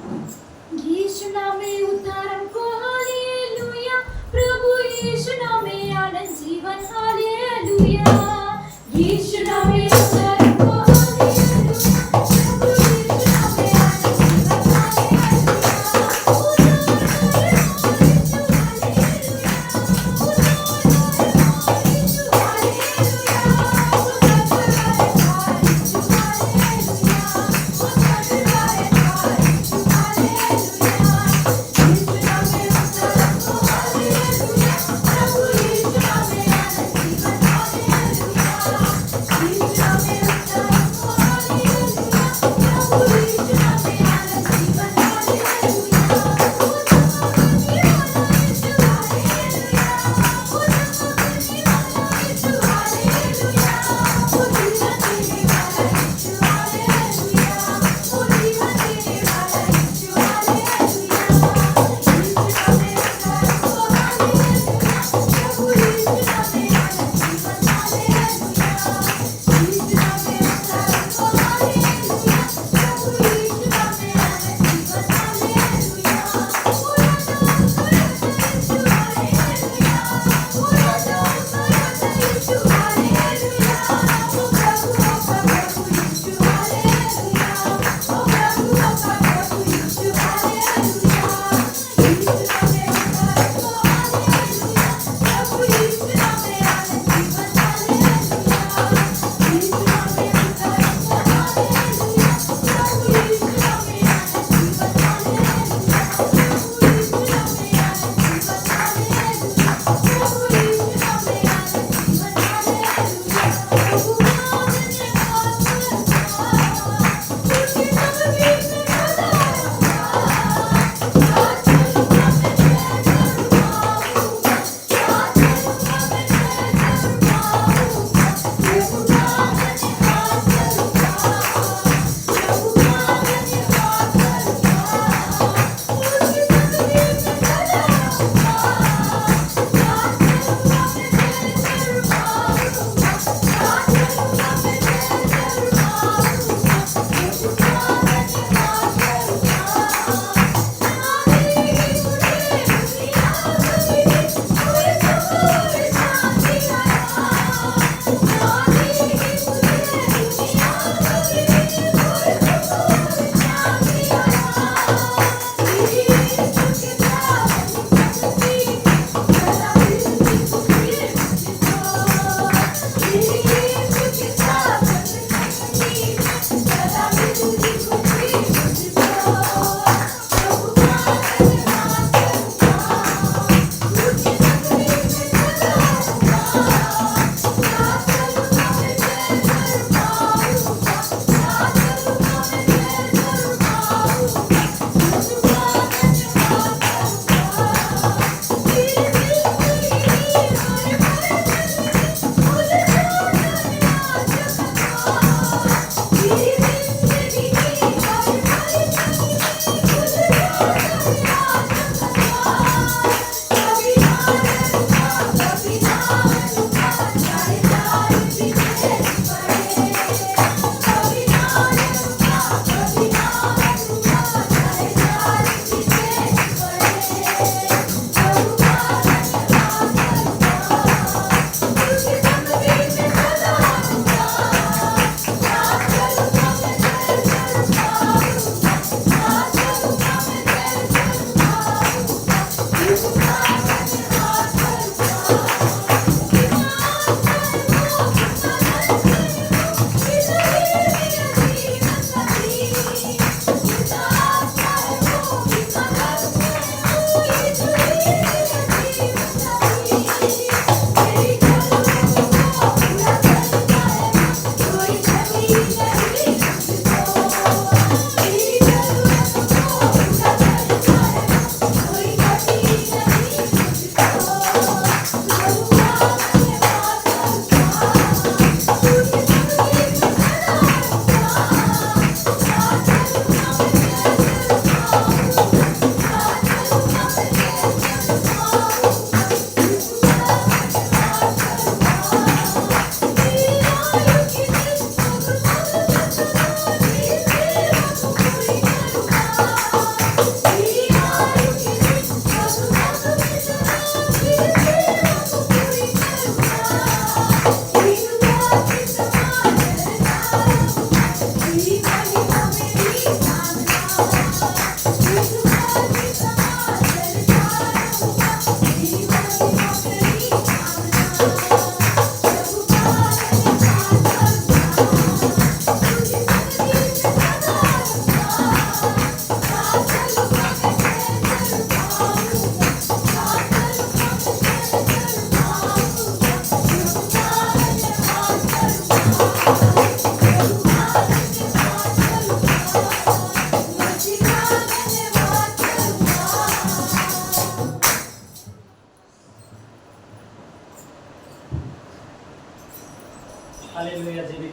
यीशु नामे उद्धार को हालेलुया, प्रभु यीशु नामे आनंद जीवन हालेलुया, यीशु नामे उद्धार को हालेलुया, प्रभु यीशु नामे आनंद जीवन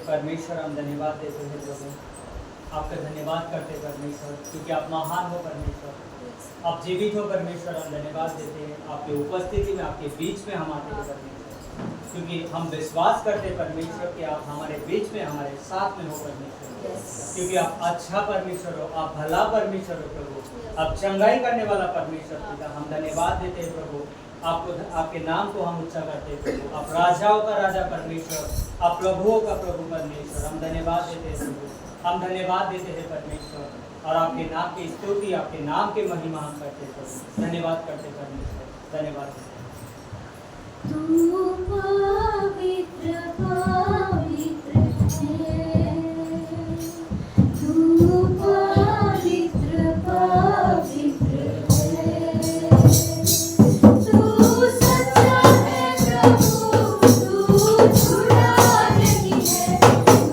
परमेश्वर हम धन्यवाद देते हैं प्रभु, आपका धन्यवाद करते परमेश्वर, क्योंकि आप महान हो परमेश्वर, आप जीवित हो परमेश्वर। हम धन्यवाद देते हैं आपके उपस्थिति में, आपके बीच में हम आते हैं परमेश्वर, क्योंकि हम विश्वास करते परमेश्वर कि आप हमारे बीच में, हमारे साथ में हो परमेश्वर, क्योंकि आप अच्छा परमेश्वर हो, आप भला परमेश्वर हो प्रभु, आप चंगाई करने वाला परमेश्वर पिता। हम धन्यवाद देते हैं प्रभु, आपको, आपके नाम को हम ऊंचा करते हैं प्रभु। आप राजाओं का राजा परमेश्वर, आप प्रभुओं का प्रभु परमेश्वर। हम धन्यवाद देते हैं प्रभु, हम धन्यवाद देते हैं परमेश्वर, और आपके नाम की स्तुति, आपके नाम की महिमा हम करते प्रभु। धन्यवाद करते परमेश्वर, धन्यवाद देते। तू पवित्र पवित्र है, तू पवित्र पवित्र है, तू सच्चा है प्रभु, तू झूठा नहीं है, तू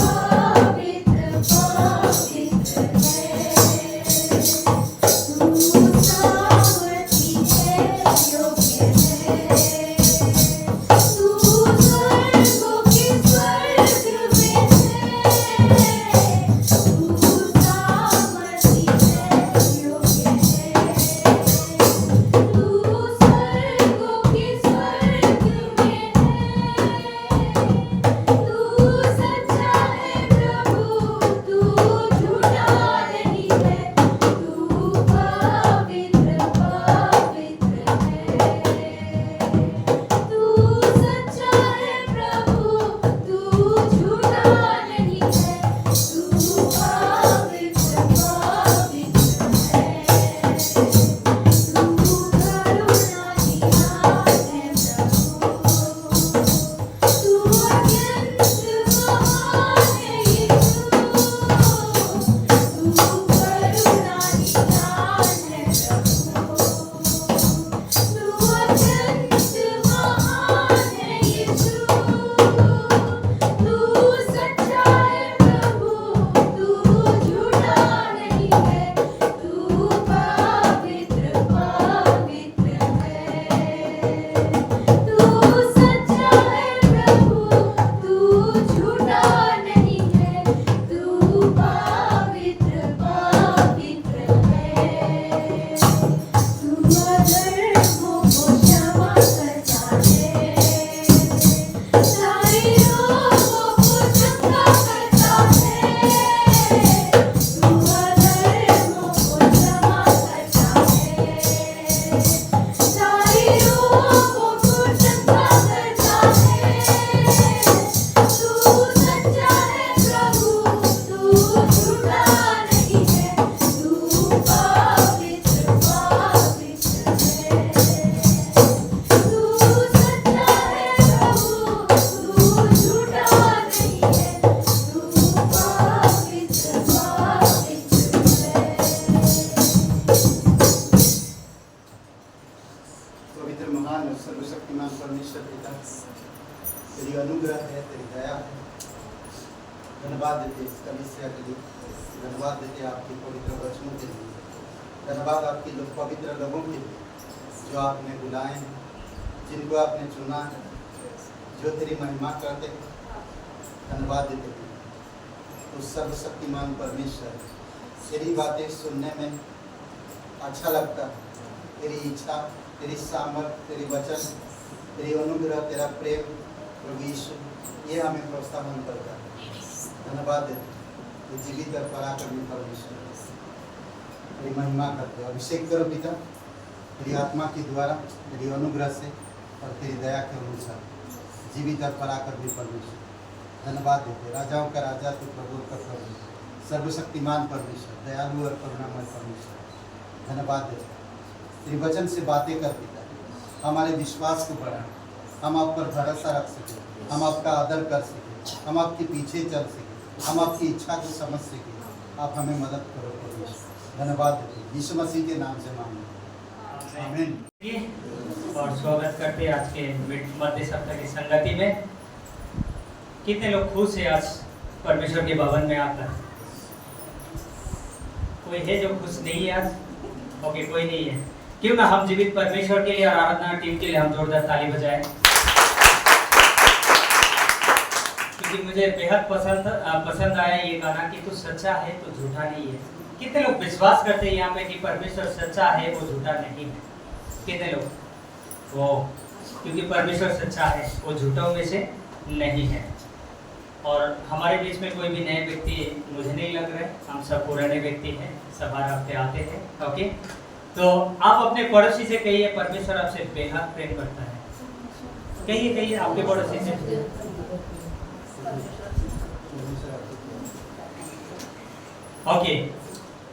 पवित्र पवित्र है, तू सामर्थी है, योग्य है, तू स्वर्गों के स्वर्ग में है, तू सामर्थी है, योग्य है, तू स्वर्गों के स्वर्ग में है, तू सच्चा है प्रभु, तू झूठा नहीं है, तू पवित्र पवित्र है, तू सच्चा है प्रभु, तू झूठा नहीं है, तू पवित्र पवित्र है, तू करुणा निधान है प्रभु, तू अत्यंत महान है यीशु, तू करुणा निधान है प्रभु, तू अत्यंत महान है यीशु, तू सच्चा है प्रभु, तू झूठा नहीं है, तू पवित्र पवित्र है, तू सच्चा है प्रभु, तू झूठा नहीं है, तू पवित्र पवित्र है, तू अधर्मों को क्षमा करता है, सारे रोगों को चंगा करता है, तू अधर्मों को क्षमा करता है, सारे रोगों को चंगा करता है, तू सच्चा है प्रभु, तू झूठा नहीं है, तू पवित्र पवित्र है, तू सच्चा है प्रभु, तू झूठा नहीं है, तू पवित्र पवित्र है। पवित्र महान और सर्वशक्तिमान परमेश्वर पिता, तेरी अनुग्रह है, तेरी दया है। धन्यवाद देते इस कलीसिया के लिए, धन्यवाद देते आपके पवित्र वचनों के लिए, धन्यवाद आपके पवित्र लोगों के लिए जो आपने बुलाए हैं, जिनको आपने चुना है, जो तेरी महिमा करते हैं। धन्यवाद देते हैं उस सर्वशक्तिमान परमेश्वर, तेरी बातें सुनने में अच्छा लगता है, तेरी इच्छा, तेरी सामर्थ, तेरी वचन, तेरी अनुग्रह, तेरा प्रेम प्रभु यीशु, ये हमें प्रोत्साहन करता है। धन्यवाद देते हैं जीवित और पराक्रमी परमेश्वर, तेरी महिमा करते हो। अभिषेक करो पिता, तेरी आत्मा के द्वारा, तेरी अनुग्रह से और तेरी दया के अनुसार, जीवित और पराक्रमी परमेश्वर। धन्यवाद देते, राजाओं का राजा तो प्रभु का प्रभु, सर्वशक्तिमान परमेश्वर, दयालु और करुणामय परमेश्वर। धन्यवाद देते, तेरी वचन से बातें कर पिता, हमारे विश्वास को बढ़ाएं, हम आप पर भरोसा रख सकें, हम आपका आदर कर सकें, हम आपके पीछे चल सकें, हम आपकी इच्छा को समझ सकें। आप हमें मदद करो परमेश्वर। धन्यवाद देते, यीशु मसीह के नाम से मांगते, आमीन। और स्वागत करते हैं आज के मध्य सप्ताह की संगति में। कितने लोग खुश हैं आज परमेश्वर के भवन में आकर? कोई है जो खुश नहीं है आज? ओके, कोई नहीं है। क्यों ना हम जीवित परमेश्वर के लिए और आराधना टीम के लिए हम जोरदार ताली बजाएं, क्योंकि क्योंकि मुझे बेहद पसंद आया ये गाना कि तू सच्चा है तो झूठा नहीं है। कितने लोग विश्वास करते हैं यहाँ पे कि परमेश्वर सच्चा है, वो झूठा नहीं है? कितने लोग? वो क्योंकि परमेश्वर सच्चा है, वो झूठों में से नहीं है। और हमारे बीच में कोई भी नए व्यक्ति मुझे नहीं लग रहा है, हम सब पुराने व्यक्ति हैं, सब हर हफ्ते आते हैं। ओके, तो आप अपने पड़ोसी से कहिए परमेश्वर आपसे बेहद प्रेम करता है। कहिए आपके पड़ोसी से। ओके,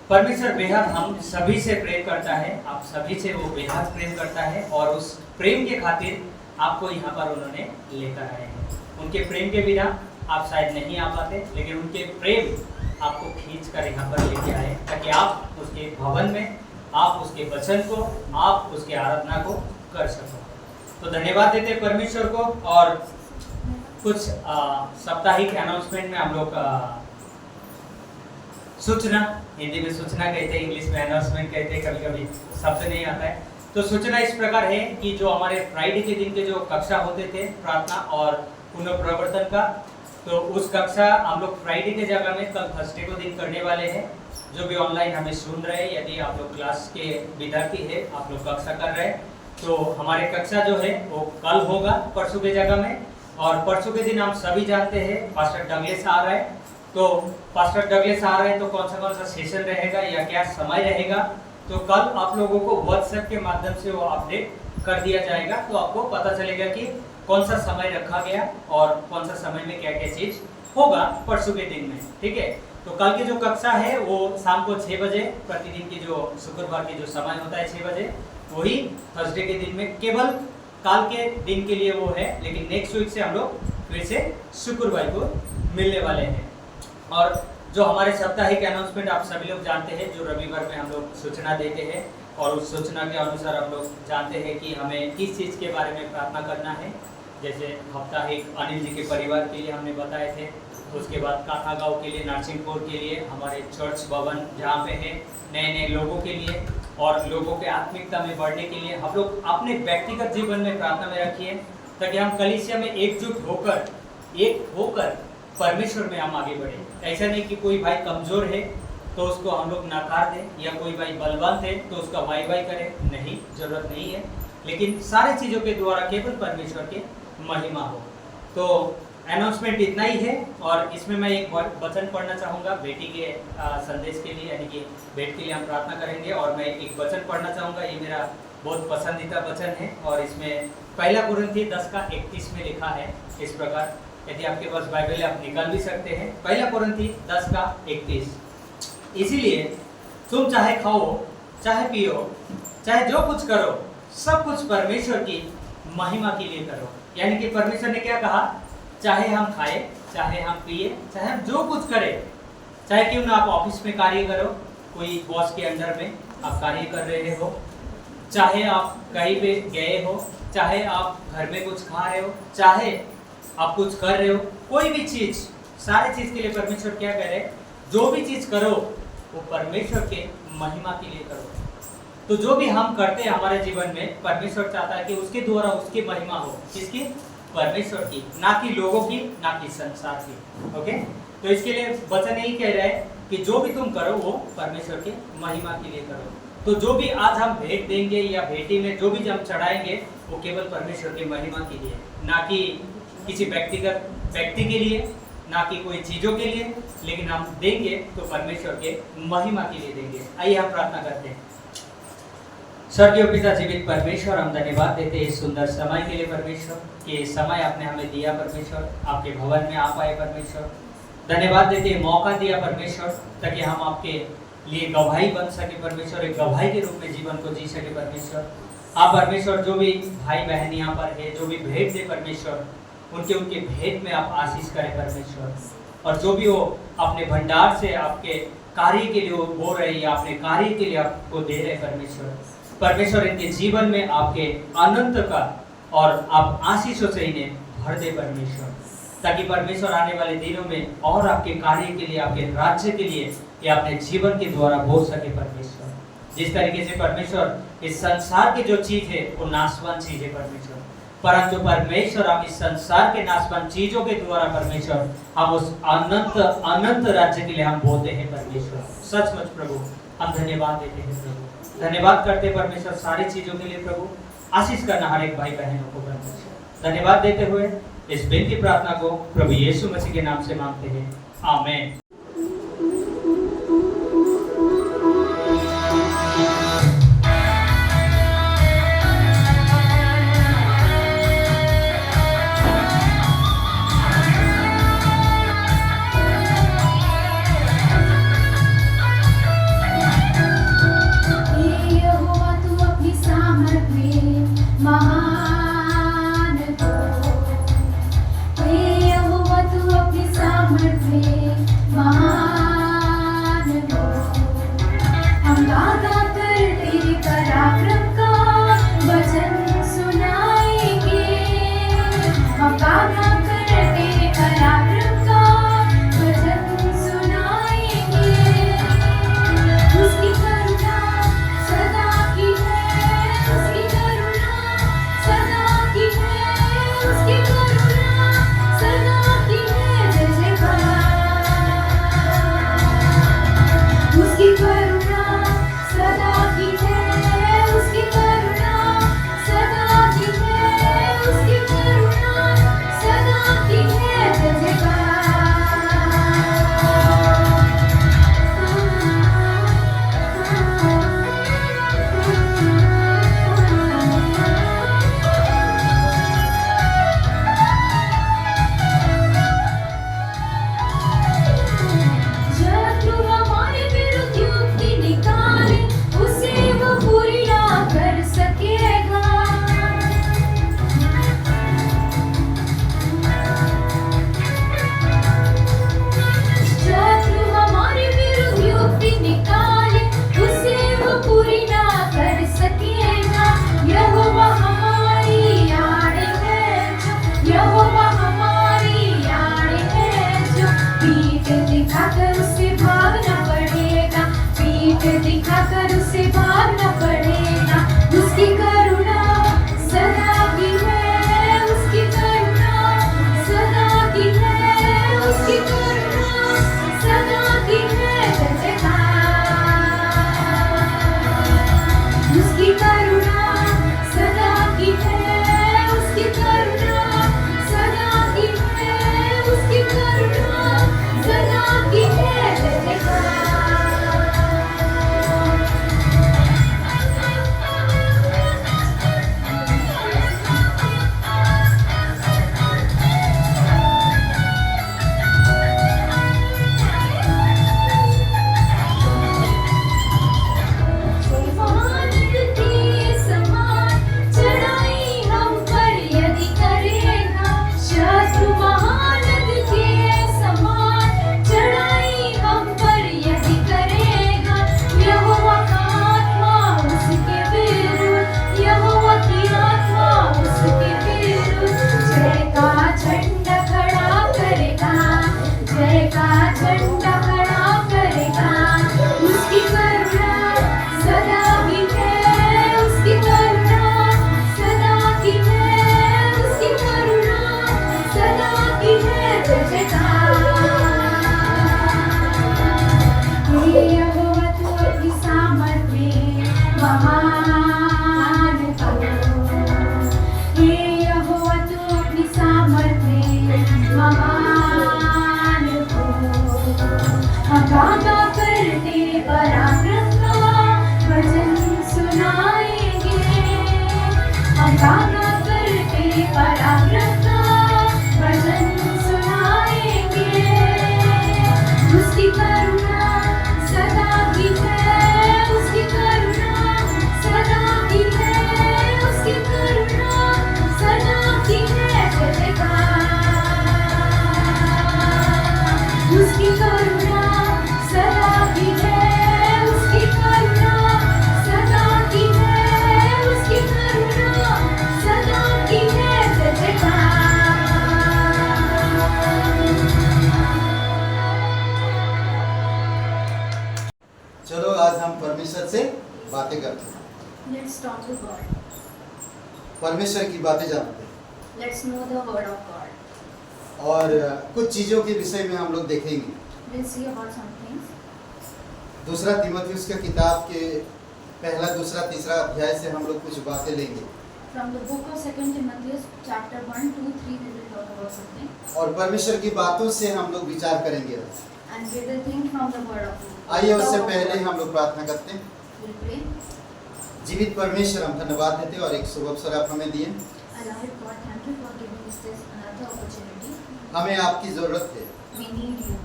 परमेश्वर बेहद हम सभी से प्रेम करता है, आप सभी से वो बेहद प्रेम करता है और उस प्रेम के खातिर आपको यहाँ पर उन्होंने लेकर आए हैं। उनके प्रेम के बिना आप शायद नहीं आ पाते, लेकिन उनके प्रेम आपको खींच कर यहाँ पर लेके आए ताकि आप उसके भवन में, आप उसके वचन को, आप उसके आराधना को कर सको। तो धन्यवाद देते परमेश्वर को। और कुछ साप्ताहिक अनाउंसमेंट में हम लोग सूचना, हिंदी में सूचना कहते हैं, इंग्लिश में अनाउंसमेंट कहते हैं, कभी कभी शब्द नहीं आता है। तो सूचना इस प्रकार है कि जो हमारे फ्राइडे के दिन के जो कक्षा होते थे प्रार्थना और पुनर्प्रवर्तन का, तो उस कक्षा हम लोग फ्राइडे के जगह में कल थर्सडे को दिन करने वाले हैं। जो भी ऑनलाइन हमें सुन रहे हैं, यदि आप लोग क्लास के विद्यार्थी है, आप लोग कक्षा कर रहे हैं, तो हमारे कक्षा जो है वो कल होगा परसों के जगह में। और परसों के दिन हम सभी जानते हैं पास्टर डगलेस आ रहा है। तो पास्टर डगलेस आ रहे हैं तो कौन सा सेशन रहेगा या क्या समय रहेगा, तो कल आप लोगों को व्हाट्सएप के माध्यम से वो अपडेट कर दिया जाएगा। तो आपको पता चलेगा कि कौन सा समय रखा गया और कौन सा समय में क्या क्या चीज होगा परसों के दिन में। ठीक है, तो कल की जो कक्षा है वो शाम को 6 बजे, प्रतिदिन की जो शुक्रवार की जो समय होता है 6 बजे, वही थर्सडे के दिन में केवल काल के दिन के लिए वो है। लेकिन नेक्स्ट वीक से हम लोग फिर से शुक्रवार को मिलने वाले हैं। और जो हमारे साप्ताहिक अनाउंसमेंट आप सभी लोग जानते हैं, जो रविवार में हम लोग सूचना देते हैं और उस सूचना के अनुसार हम लोग जानते हैं कि हमें किस चीज़ के बारे में प्रार्थना करना है। जैसे साप्ताहिक अनिल जी के परिवार के लिए हमने बताए थे, उसके बाद काथा गाँव के लिए, नरसिंहपुर के लिए, हमारे चर्च भवन जहाँ पे है, नए नए लोगों के लिए और लोगों के आत्मिकता में बढ़ने के लिए हम लोग अपने व्यक्तिगत जीवन में प्रार्थना में रखिए, ताकि हम कलीसिया में एकजुट होकर, एक होकर परमेश्वर में हम आगे बढ़े। ऐसा नहीं कि कोई भाई कमजोर है तो उसको हम लोग नकार दें, या कोई भाई बलवान है तो उसका वाई वाई करें, नहीं, जरूरत नहीं है। लेकिन सारी चीज़ों के द्वारा केवल परमेश्वर के महिमा हो। तो अनाउंसमेंट इतना ही है। और इसमें मैं एक वचन पढ़ना चाहूँगा बेटी के संदेश के लिए, यानी कि भेंट के लिए हम प्रार्थना करेंगे। और मैं एक वचन पढ़ना चाहूँगा, ये मेरा बहुत पसंदीदा वचन है और इसमें 1 कुरिन्थी 10:31 में लिखा है इस प्रकार। यदि आपके पास बाइबल है आप निकाल भी सकते हैं। 1 कुरिन्थी 10:31, इसीलिए तुम चाहे खाओ, चाहे पियो, चाहे जो कुछ करो, सब कुछ परमेश्वर की महिमा के लिए करो। यानी कि परमेश्वर ने क्या कहा, चाहे हम खाए, चाहे हम पिए, चाहे हम जो कुछ करें, चाहे क्यों ना आप ऑफिस में कार्य करो, कोई बॉस के अंडर में आप कार्य कर रहे हो, चाहे आप कहीं पे गए हो, चाहे आप घर में कुछ खा रहे हो, चाहे आप कुछ कर रहे हो, कोई भी चीज, सारे चीज के लिए परमेश्वर क्या कह रहे हैं, जो भी चीज करो वो परमेश्वर के महिमा के लिए करो। तो जो भी हम करते हैं हमारे जीवन में, परमेश्वर चाहता है कि उसके द्वारा उसकी महिमा हो। किसकी? परमेश्वर की, ना कि लोगों की, ना कि संसार की। ओके, तो इसके लिए वचन यही कह रहा है कि जो भी तुम करो वो परमेश्वर के महिमा के लिए करो। तो जो भी आज हम भेंट देंगे या भेंटी में जो भी हम चढ़ाएंगे वो केवल परमेश्वर की महिमा के लिए, ना कि किसी व्यक्तिगत व्यक्ति के लिए, ना कि कोई चीजों के लिए, लेकिन हम देंगे तो परमेश्वर के महिमा के लिए देंगे। आइए हम प्रार्थना करते हैं। स्वर्गीय पिता जीवित परमेश्वर, हम धन्यवाद देते हैं इस सुंदर समय के लिए परमेश्वर, कि समय आपने हमें दिया परमेश्वर, आपके भवन में आ पाए परमेश्वर। धन्यवाद देते हैं मौका दिया परमेश्वर, ताकि हम आपके लिए गवाही बन सके परमेश्वर, एक गवाही के रूप में जीवन को जी सके परमेश्वर। आप परमेश्वर जो भी भाई बहन यहाँ पर है, जो भी भेंट दे परमेश्वर, उनके भेंट में आप आशीष करें परमेश्वर। और जो भी वो अपने भंडार से आपके कार्य के लिए वो बोल रहे या अपने कार्य के लिए आपको दे रहे परमेश्वर, इनके जीवन में आपके अनंत का और आप आशीषों से इन्हें भर दे परमेश्वर, ताकि परमेश्वर आने वाले दिनों में और आपके कार्य के लिए, आपके राज्य के लिए ये अपने जीवन के द्वारा बोल सके परमेश्वर। जिस तरीके से परमेश्वर इस संसार की जो चीज है वो नाशवान चीज है परमेश्वर, परंतु परमेश्वर हम इस संसार के नाशवान चीजों के द्वारा परमेश्वर हम उस अनंत अनंत राज्य के लिए हम बोलते हैं परमेश्वर। सचमुच प्रभु हम धन्यवाद देते हैं प्रभु, धन्यवाद करते हैं परमेश्वर सारी चीजों के लिए प्रभु। आशीष करना हर एक भाई बहनों को परमेश्वर। धन्यवाद देते हुए इस विनती प्रार्थना को प्रभु यीशु मसीह के नाम से मांगते हैं, आमीन। परमेश्वर की बातें जानते हैं। let's know the word of God. और कुछ चीज़ों के विषय में हम लोग देखेंगे। We'll see about some things. दूसरा तीमुथियुस का किताब के पहला, दूसरा, तीसरा अध्याय से हम लोग कुछ बातें लेंगे From the book of 2 Timothy, chapter 1, 2, 3, we will talk about something. और परमेश्वर की बातों से हम लोग विचार करेंगे। And we will think from the word of God. आइए उससे पहले हम लोग प्रार्थना करते हैं। We'll pray. जीवित परमेश्वर, हम धन्यवाद देते हैं और एक शुभ अवसर आप हमें दिए। Almighty God, thank you for giving us this another opportunity. हमें आपकी ज़रूरत है, We need you.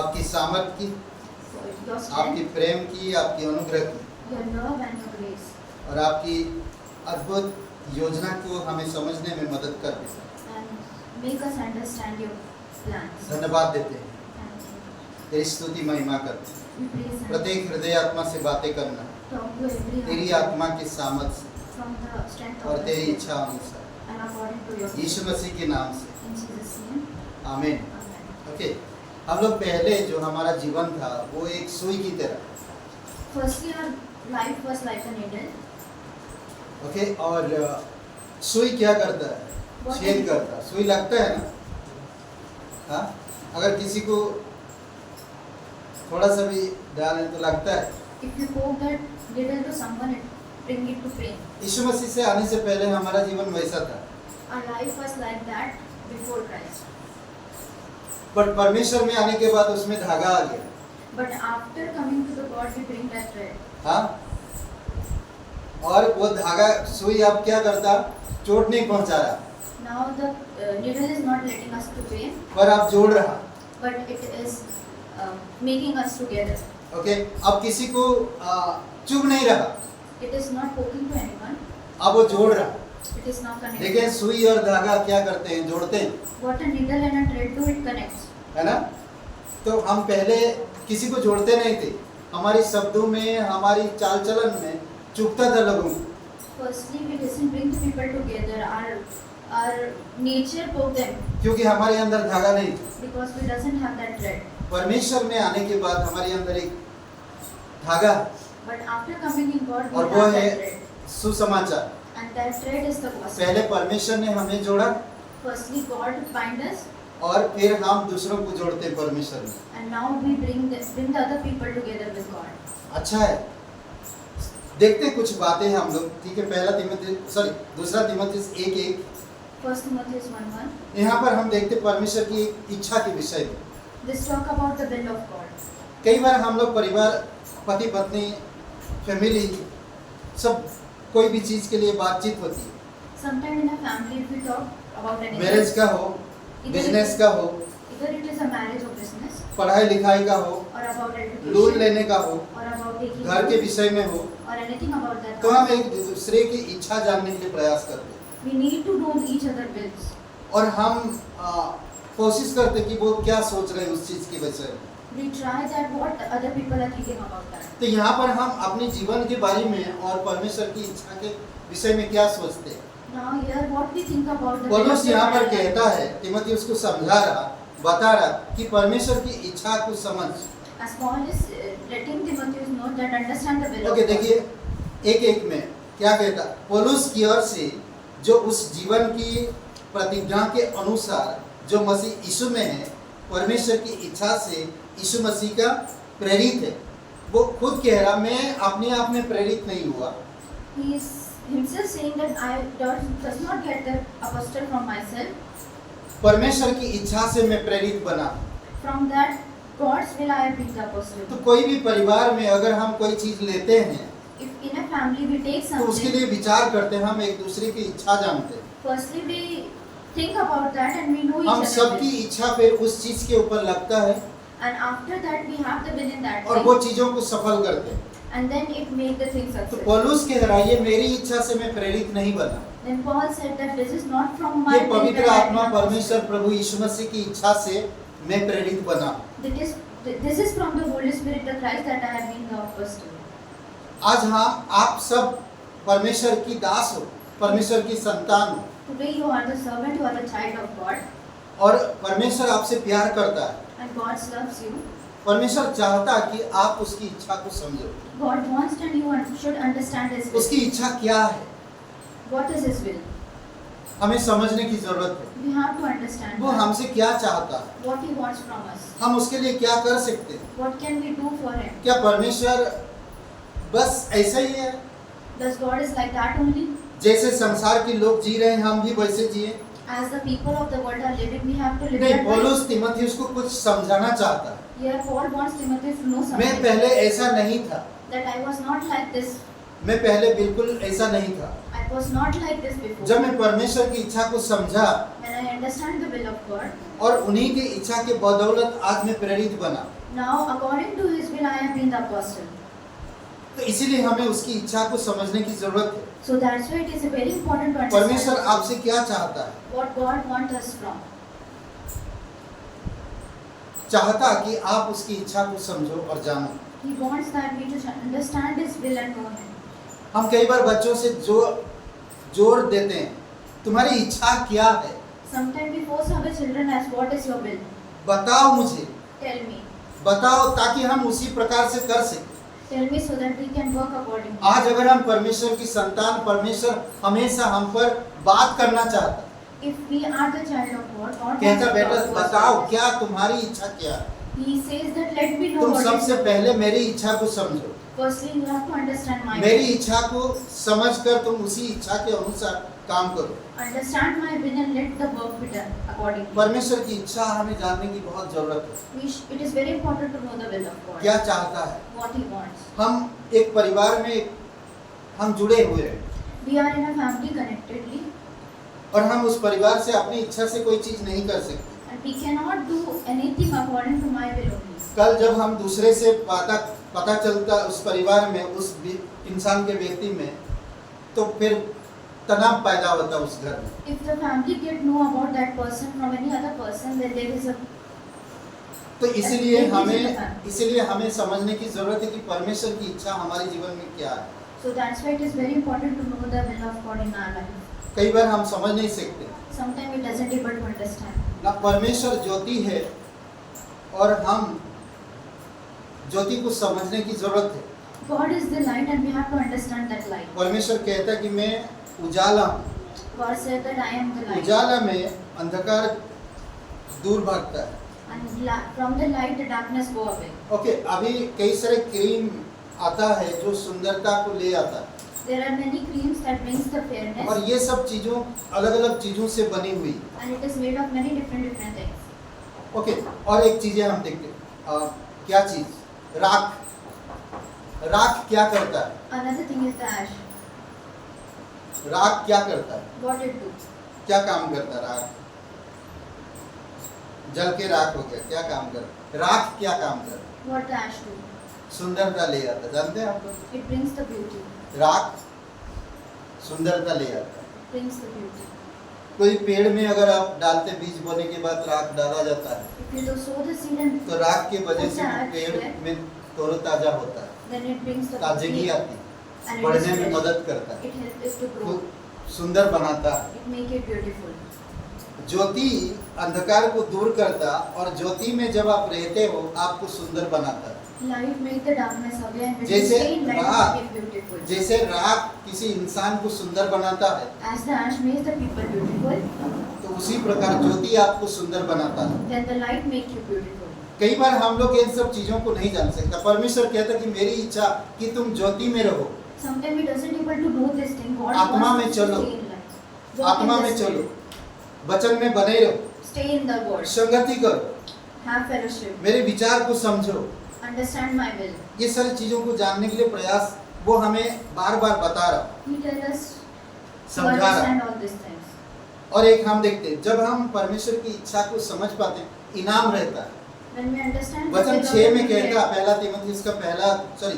आपकी सामर्थ की, For your आपकी strength, प्रेम की, आपकी अनुग्रह की your love and your grace. और आपकी अद्भुत योजना को हमें समझने में मदद कर दे। And make us understand your plans. धन्यवाद देते हैं, Thank you. तेरी स्तुति महिमा करते हैं। We praise and प्रत्येक हृदय आत्मा से बातें करना talk to every तेरी heart आत्मा की सामर्थ से from the strength और of तेरी the इच्छा अनुसार and according to your यीशु मसीह के नाम से, in Jesus' name. आमीन। Amen. ओके, हम लोग पहले जो हमारा जीवन था वो एक सुई की तरह, Firstly, our life was like a needle. Okay, और सुई क्या करता है? What छेद is- करता है। सुई लगता है ना, हाँ, अगर किसी को थोड़ा सा भी डालें तो लगता है। If you poke that needle to someone, it bring it to pain. यीशु मसीह से आने से पहले हमारा जीवन वैसा था, Our life was like that before Christ. But परमेश्वर में आने के बाद उसमें धागा आ गया। But after coming to the God, we bring that thread. हाँ, और वो धागा सुई अब क्या करता? चोट नहीं पहुंचा रहा, Now the needle is not letting us to pain, पर आप जोड़ रहा। but it is making us together. Okay, अब किसी को चुभ नहीं रहा, It is not poking to anyone. अब वो जोड़ रहा। It is not connecting. देखिए सुई और धागा क्या करते हैं? जोड़ते हैं, What a needle and a thread do, it connects. है ना? तो हम पहले किसी को जोड़ते नहीं थे, हमारी शब्दों में, हमारी चाल चलन में चुभता था लोगों को। Firstly, we listen, bring the people together. Our nature poke them क्योंकि हमारे अंदर धागा नहीं था। because we doesn't have that thread. परमेश्वर में आने के बाद हमारे अंदर एक धागा है, But after coming in God, we और वो have है that thread. सुसमाचार। And that thread is the gospel. पहले परमेश्वर ने हमें जोड़ा Firstly, God bind us, और फिर हम दूसरों को जोड़ते हैं परमेश्वर में। and now we bring the other people together with God. अच्छा है, देखते हैं कुछ बातें हम लोग, ठीक है। दूसरा तीमुथियुस 1:1, First Timothy 1:1. यहाँ पर हम देखते परमेश्वर की एक इच्छा के विषय में। This talk about the will of God. कई बार हम लोग परिवार, पति पत्नी, फैमिली, सब कोई भी चीज़ के लिए बातचीत होती है। Sometime in a family, if we talk about anything, marriage का हो, बिजनेस का हो, either it is a marriage or business, पढ़ाई लिखाई का हो, or about education, लोन लेने का हो, or about taking घर के loan, विषय में हो, or anything about that. तो हम एक दूसरे की इच्छा जानने के लिए प्रयास करते हैं We need to know each other wills. और हम कोशिश करते हैं कि वो क्या सोच रहे हैं उस चीज़ के विषय में। We try that what other people are thinking about that. तो यहाँ पर हम अपने जीवन के बारे में और परमेश्वर की इच्छा के विषय में क्या सोचते हैं? Now here what we think about the will पौलुस of यहाँ पर God. कहता है, तीमुथियुस को समझा रहा, बता रहा कि परमेश्वर की इच्छा को समझ। As Paul is letting Timothy know that understand the will okay, of God. देखिए 1:1 में क्या कहता? पौलुस की ओर से जो उस जीवन की प्रतिज्ञा के अनुसार जो मसीह यीशु में है, परमेश्वर की इच्छा से यीशु मसीह का प्रेरित है। वो खुद कह रहा, मैं अपने आप में प्रेरित नहीं हुआ, He is himself saying that I does not get the apostle from myself. परमेश्वर की इच्छा से मैं प्रेरित बना। From that God's will I have been the apostle. तो कोई भी परिवार में अगर हम कोई चीज़ लेते हैं If in a family we take तो उसके something, लिए विचार करते हैं, हम एक दूसरे की इच्छा जानते हैं। firstly we think about that and we know each हम other. सबकी will. इच्छा फिर उस चीज़ के ऊपर लगता है And after that we have the will in that और thing. वो चीज़ों को सफल करते हैं। And then it make the thing तो success. पौलुस कह रहा है, ये मेरी इच्छा से मैं प्रेरित नहीं बना, Then Paul said that this is not from my ये will पवित्र that I आत्मा am परमेश्वर प्रभु यीशु मसीह की इच्छा से मैं प्रेरित बना। This is from the Holy Spirit of Christ that I have been the apostle. आज हम आप सब परमेश्वर की दास हो, परमेश्वर की संतान हो, Today you are the servant, you are the child of God, और परमेश्वर आपसे प्यार करता है। and God loves you. परमेश्वर चाहता है कि आप उसकी इच्छा को समझो। God wants that you should understand His will. उसकी इच्छा क्या है? What is His will? हमें समझने की जरूरत है We have to understand वो हमसे क्या चाहता है, what He wants from us. हम उसके लिए क्या कर सकते हैं। What can we do for Him? क्या परमेश्वर बस ऐसा ही है, Does God is like that only? जैसे संसार के लोग जी रहे हैं हम भी वैसे जिए? As the people of the world are living, we have to live नहीं, that way. पौलुस तीमुथियुस को कुछ समझाना चाहता है। Here Paul wants Timothy to know मैं something. पहले ऐसा नहीं था, That I was not like this. मैं पहले बिल्कुल ऐसा नहीं था। I was not like this before. जब मैं परमेश्वर की इच्छा को समझा When I understand the will of God, और उन्हीं की इच्छा के बदौलत आज मैं प्रेरित बना, now according to His will I have been the apostle. तो इसीलिए हमें उसकी इच्छा को समझने की जरूरत है। So that's why it is very important to understand परमेश्वर आपसे क्या चाहता है? what God wants us from. चाहता कि आप उसकी इच्छा को समझो और जानो। He wants that we to understand His will and know Him. हम कई बार बच्चों से जोर देते हैं, तुम्हारी इच्छा क्या है? Sometimes we force our children as what is your will? बताओ मुझे, Tell me. बताओ ताकि हम उसी प्रकार से कर सकें। Tell me so that we can work accordingly. आज अगर हम परमेश्वर की संतान, परमेश्वर हमेशा हम पर बात करना चाहता है। If we are the child of God, God कहता wants बेटा to बताओ क्या तुम्हारी इच्छा क्या है? He says that let me know तुम what is सबसे your will. पहले मेरी इच्छा को समझो। Firstly, you have to understand my मेरी will. इच्छा को समझकर तुम उसी इच्छा के अनुसार काम करो। Understand my will and let the work be done accordingly. परमेश्वर की इच्छा हमें जानने की बहुत जरूरत है। It is very important to know the will of God. क्या चाहता है? What He wants. हम एक परिवार में हम जुड़े हुए हैं We are in a family connectedly, और हम उस परिवार से अपनी इच्छा से कोई चीज नहीं कर सकते। and we cannot do anything according to my will only. कल जब हम दूसरे से पता चलता उस परिवार में, उस इंसान के व्यक्ति में, तो फिर तनाव पैदा होता उस घर में। If the family get know about that person from any other person, then there is a तो इसीलिए हमें समझने की जरूरत है कि परमेश्वर की इच्छा हमारे जीवन में क्या है। so that's why it is very important to know the will of God in our life. कई बार हम समझ नहीं सकते Sometimes we doesn't able to understand. ना, परमेश्वर ज्योति है और हम ज्योति को समझने की जरूरत है। God is the light and we have to understand that light. परमेश्वर कहता है कि मैं उजाला हूँ, God said that I am the light. उजाला में अंधकार दूर भागता है। And from the light the darkness go away. Okay, अभी कई सारे क्रीम आता है जो सुंदरता को ले आता है There are many creams that brings the fairness. और ये सब चीजों अलग-अलग चीजों से बनी हुई। And it is made of many different things. Okay, और एक चीजें हम देखते हैं, क्या चीज? राख। राख क्या करता है? Another thing is the ash. राख क्या करता है? What it do? क्या काम करता है राख? जल के राख हो गया, क्या काम करता है? राख क्या काम करता है? What the ash do? सुंदरता ले आता है, जानते हैं आप लोग? It brings the beauty. राख सुंदरता ले आता है। Brings the beauty. कोई पेड़ में अगर आप डालते, बीज बोने के बाद राख डाला जाता है, If you sow the seed and तो राख के वजह से अच्छा, पेड़ में तरोताजा होता है, then it brings the ताजगी beauty आती है, and it बढ़ने is में fresh. मदद करता है, It helps us to तो grow. सुंदर बनाता है। It make it beautiful. ज्योति अंधकार को दूर करता और ज्योति में जब आप रहते हो आपको सुंदर बनाता है। Light make the darkness away and when you जैसे stay in light राख- make it beautiful. जैसे राख किसी इंसान को सुंदर बनाता है, As the ash makes the people beautiful, तो उसी प्रकार ज्योति आपको सुंदर बनाता है। then the light make you beautiful. कई बार हम लोग इन सब चीजों को नहीं जान सकता। परमेश्वर कहता है कि मेरी इच्छा कि तुम ज्योति में रहो, Sometimes we doesn't able to know this thing. God आत्मा wants में us to चलो। stay in light. Walk in आत्मा the में चलो, spirit. वचन में बने रहो, Stay in the word. संगति करो, Have fellowship. मेरे विचार को समझो। Understand my will. ये सारी चीजों को जानने के लिए प्रयास वो हमें बार बार बता रहा, He tells us to समझा रहा। understand all these things. और एक हम देखते हैं, जब हम परमेश्वर की इच्छा को समझ पाते हैं, इनाम रहता है। When we understand the वचन will of 6 में God, कहता,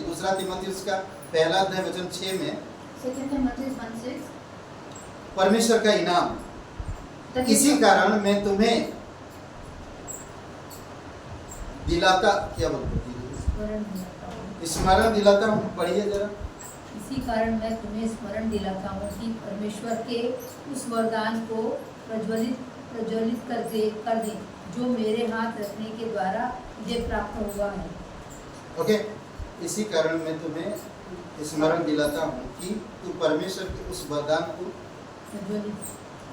दूसरा तीमुथियुस का पहला अध्याय वचन 6 में 2 Timothy 1:6. परमेश्वर का इनाम, The इसी gift of कारण मैं तुम्हें दिलाता, क्या बोलते हैं, स्मरण दिलाता हूँ। पढ़िए जरा। इसी कारण मैं तुम्हें स्मरण दिलाता हूँ कि परमेश्वर के उस वरदान को प्रज्वलित कर दे जो मेरे हाथ रखने के द्वारा मुझे प्राप्त हुआ है। ओके, इसी कारण मैं तुम्हें स्मरण दिलाता हूँ कि तू परमेश्वर के उस वरदान को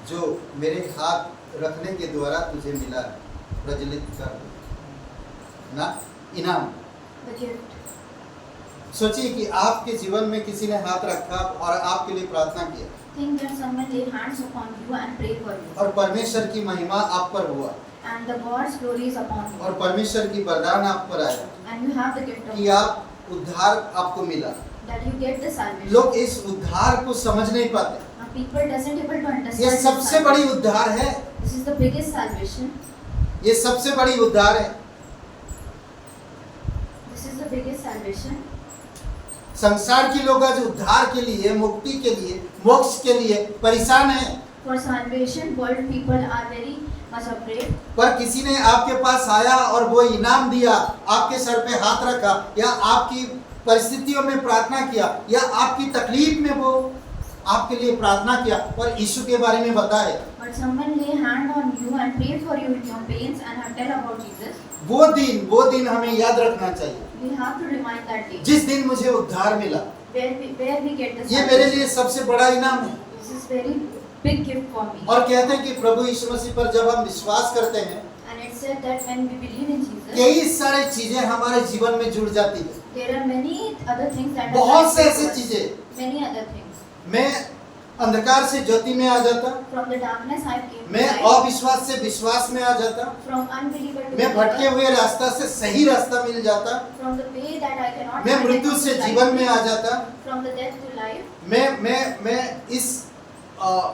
जो मेरे हाथ रखने के द्वारा तुझे मिला है प्रज्वलित कर दो ना इनाम। The gift. सोचिए कि आपके जीवन में किसी ने हाथ रखा और आपके लिए प्रार्थना किया Think that someone lay hands upon you and pray for you. और परमेश्वर की महिमा आप पर हुआ And the God's glory is upon you. और परमेश्वर की वरदान आप पर आया And you have the gift of कि आप उद्धार आपको मिला। that you get the salvation. लोग इस उद्धार को समझ नहीं पाते। Now people doesn't able to understand. ये this सबसे salvation. बड़ी उद्धार है, This is the biggest salvation. ये सबसे बड़ी उद्धार है। This is the biggest salvation. संसार के लोग आज उद्धार के लिए, मुक्ति के लिए, मोक्ष के लिए परेशान हैं। For salvation, world people are very much afraid. पर किसी ने आपके पास आया और वो इनाम दिया, आपके सर पे हाथ रखा या आपकी परिस्थितियों में प्रार्थना किया या आपकी तकलीफ में वो आपके लिए प्रार्थना किया और यीशु के बारे में बताए। But someone lay hand on you and pray for you in your pains and have tell about Jesus. वो दिन हमें याद रखना चाहिए We have to remind that day. जिस दिन मुझे उद्धार मिला। Where we get the ये मेरे salvation. लिए सबसे बड़ा इनाम है। This is very big gift for me. और कहते हैं कि प्रभु यीशु मसीह पर जब हम विश्वास करते हैं, And it said that when we believe in Jesus, कई सारी चीजें हमारे जीवन में जुड़ जाती है। there are many other things that बहुत से are ऐसी चीजें, many other things. मैं अंधकार से ज्योति में आ जाता, From the darkness I came. मैं to light. अविश्वास से विश्वास में आ जाता, From unbeliever to मैं भटके believer. हुए रास्ता से सही रास्ता मिल जाता, From the way that I cannot. मैं find मृत्यु it से to life. जीवन में आ जाता, From the death to life. मैं इस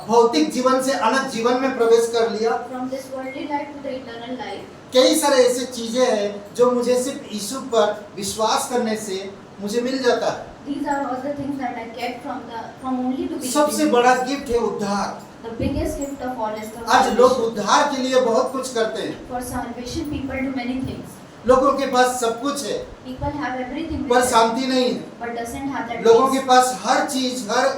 भौतिक जीवन से अनंत जीवन में प्रवेश कर लिया। From this worldly life to the eternal life. कई सारे ऐसे चीजें हैं जो मुझे सिर्फ यीशु पर विश्वास करने से मुझे मिल जाता है। These are all the things that I get from only to be. सबसे बड़ा गिफ्ट है उद्धार। The biggest gift of all is the आज लोग salvation. उद्धार के लिए बहुत कुछ करते हैं, For salvation, people do many things. लोगों के पास सब कुछ है People have everything, पर with them, शांति नहीं है। but doesn't have that लोगों peace. के पास हर चीज, हर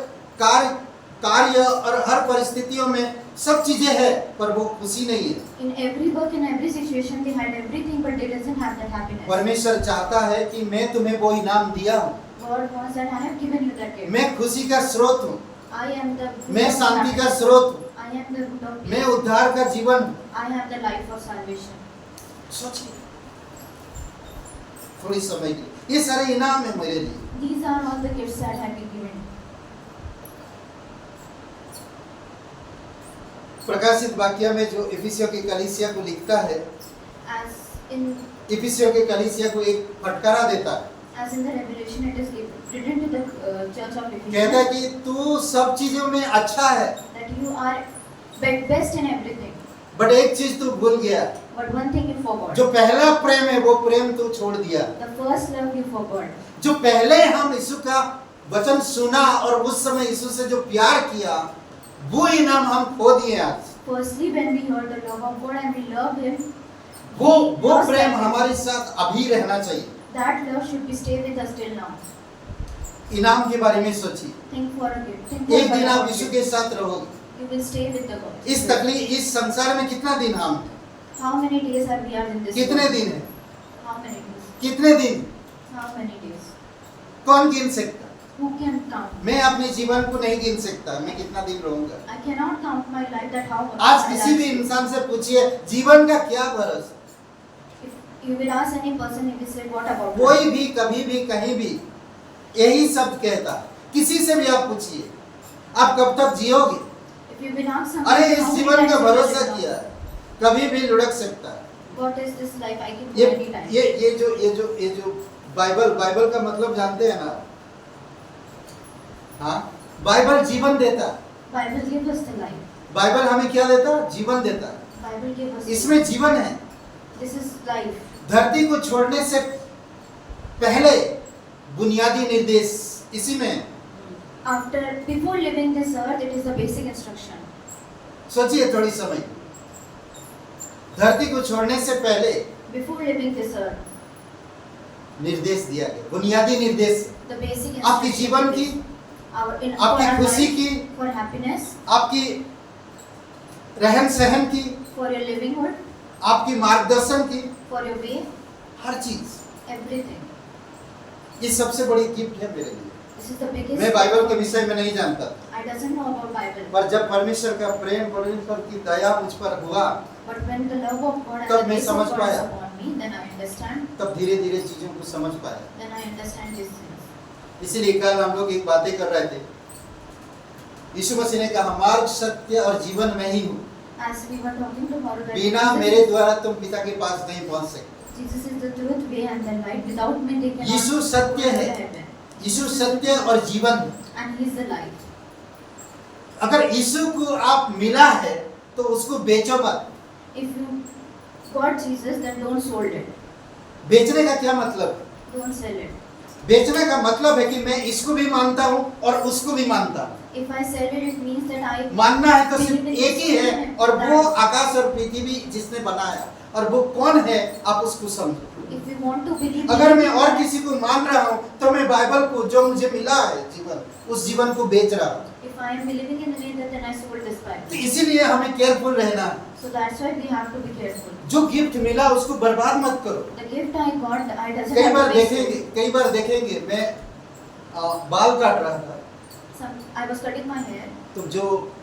कार्य और हर परिस्थितियों में सब चीजें हैं पर वो खुशी नहीं है। In every work, in every situation, they had everything, but they doesn't have that happiness. परमेश्वर चाहता है कि मैं तुम्हें वो इनाम दिया हूँ, God wants that I have given you that gift. मैं खुशी का स्रोत हूँ, I am the root मैं of शांति का happiness. स्रोत हूँ, I am the root of मैं peace. उद्धार का जीवन हूँ। I have the life of salvation. सोचिए थोड़ी समय के लिए, ये सारे इनाम है मेरे लिए। These are all the gifts that have been given. प्रकाशित वाक्य में जो इफिसियों की कलीसिया को लिखता है, As in इफिसियों की कलीसिया को एक फटकारा देता है, as in the Revelation, it is written to the church of कहता है Ephesus कि तू सब चीजों में अच्छा है, that you are best in everything, but एक चीज तू भूल गया, but one thing you forgot. जो पहला प्रेम है वो प्रेम तू छोड़ दिया। The first love you forgot. जो पहले हम यीशु का वचन सुना और उस समय यीशु से जो प्यार किया, वो इनाम हम खो दिए आज। Firstly, when we heard the love of God and we loved Him, वो lost प्रेम that. हमारे साथ अभी रहना चाहिए। That love should be stay with us till now. इनाम के बारे में सोचिए, Think for a gift. Think for एक दिन a आप gift. यीशु के साथ रहोगे। You will stay with the God. इस तकलीफ, इस संसार में कितना दिन हम हैं? How many days have we are in this कितने world? दिन है? How many days? कितने दिन How many days? कौन गिन सकता? Who can count? मैं अपने जीवन को नहीं गिन सकता, मैं कितना दिन रहूंगा। I cannot count my life that how much आज my किसी life भी is. इंसान से पूछिए जीवन का क्या भरोसा, If you will ask any person, he will say, what about कोई life? भी कभी भी कहीं भी यही शब्द कहता है। किसी से भी आप पूछिए आप कब तक जियोगे, If you will ask someone, अरे how इस many जीवन times का you will भरोसा live किया now? है, कभी भी लुढ़क सकता है। What is this life? I give you any time. ये जो बाइबल का मतलब जानते हैं ना? हाँ, बाइबल जीवन देता है। Bible gives us the life. Bible हमें क्या देता है? जीवन देता है। Bible gives us. इसमें जीवन है। This is life. धरती को छोड़ने से पहले बुनियादी निर्देश इसी में। Before leaving this earth, it is the basic instruction. सोचिए थोड़ी समय, धरती को छोड़ने से पहले Before leaving this earth, निर्देश दिया गया, बुनियादी निर्देश the basic instruction. आपके जीवन की, for आपकी our खुशी life, की, for happiness, आपकी रहन सहन की, for your livelihood, आपकी मार्गदर्शन की, for your way, हर चीज। everything. ये सबसे बड़ी गिफ्ट है मेरे लिए। This is the biggest. मैं बाइबल के विषय में नहीं जानता था, I doesn't know about Bible. पर जब परमेश्वर का प्रेम, परमेश्वर की दया मुझ पर हुआ, But when the love of God and तब the मैं grace समझ of God पाया। is upon me, then I understand. तब धीरे धीरे चीजों को समझ पाया। Then I understand these things. इसीलिए कल हम लोग एक बातें कर रहे थे, यीशु मसीह ने कहा मार्ग, सत्य और जीवन में ही हूँ, As we were talking tomorrow, that बिना Jesus मेरे is- द्वारा तुम पिता के पास नहीं पहुंच सकते। Jesus is the truth, way and the light. Without me, they cannot Yeshu go सत्य to है। heaven. यीशु सत्य और जीवन है। And He is the light. अगर यीशु को आप मिला है तो उसको बेचो मत। If you got Jesus, then don't sold it. बेचने का क्या मतलब? Don't sell it. बेचने का मतलब है कि मैं इसको भी मानता हूँ और उसको भी मानता हूँ। If I sell it, it means that I मानना है तो सिर्फ believe in एक ही है, Jesus और and वो that- आकाश और पृथ्वी जिसने बनाया, और वो कौन है आप उसको समझो। If you want to believe, अगर मैं और किसी को मान रहा हूँ तो मैं बाइबल को, जो मुझे मिला है जीवन, उस जीवन को बेच रहा हूँ। if I am believing in the way, then I sold this तो Bible. इसीलिए हमें केयरफुल रहना है। So that's why we have to be careful. जो गिफ्ट मिला उसको बर्बाद मत करो। The gift I got, I doesn't कई have बार to waste देखेंगे, it. कई बार देखेंगे, मैं बाल काट रहा था, I was cutting my hair. तो जो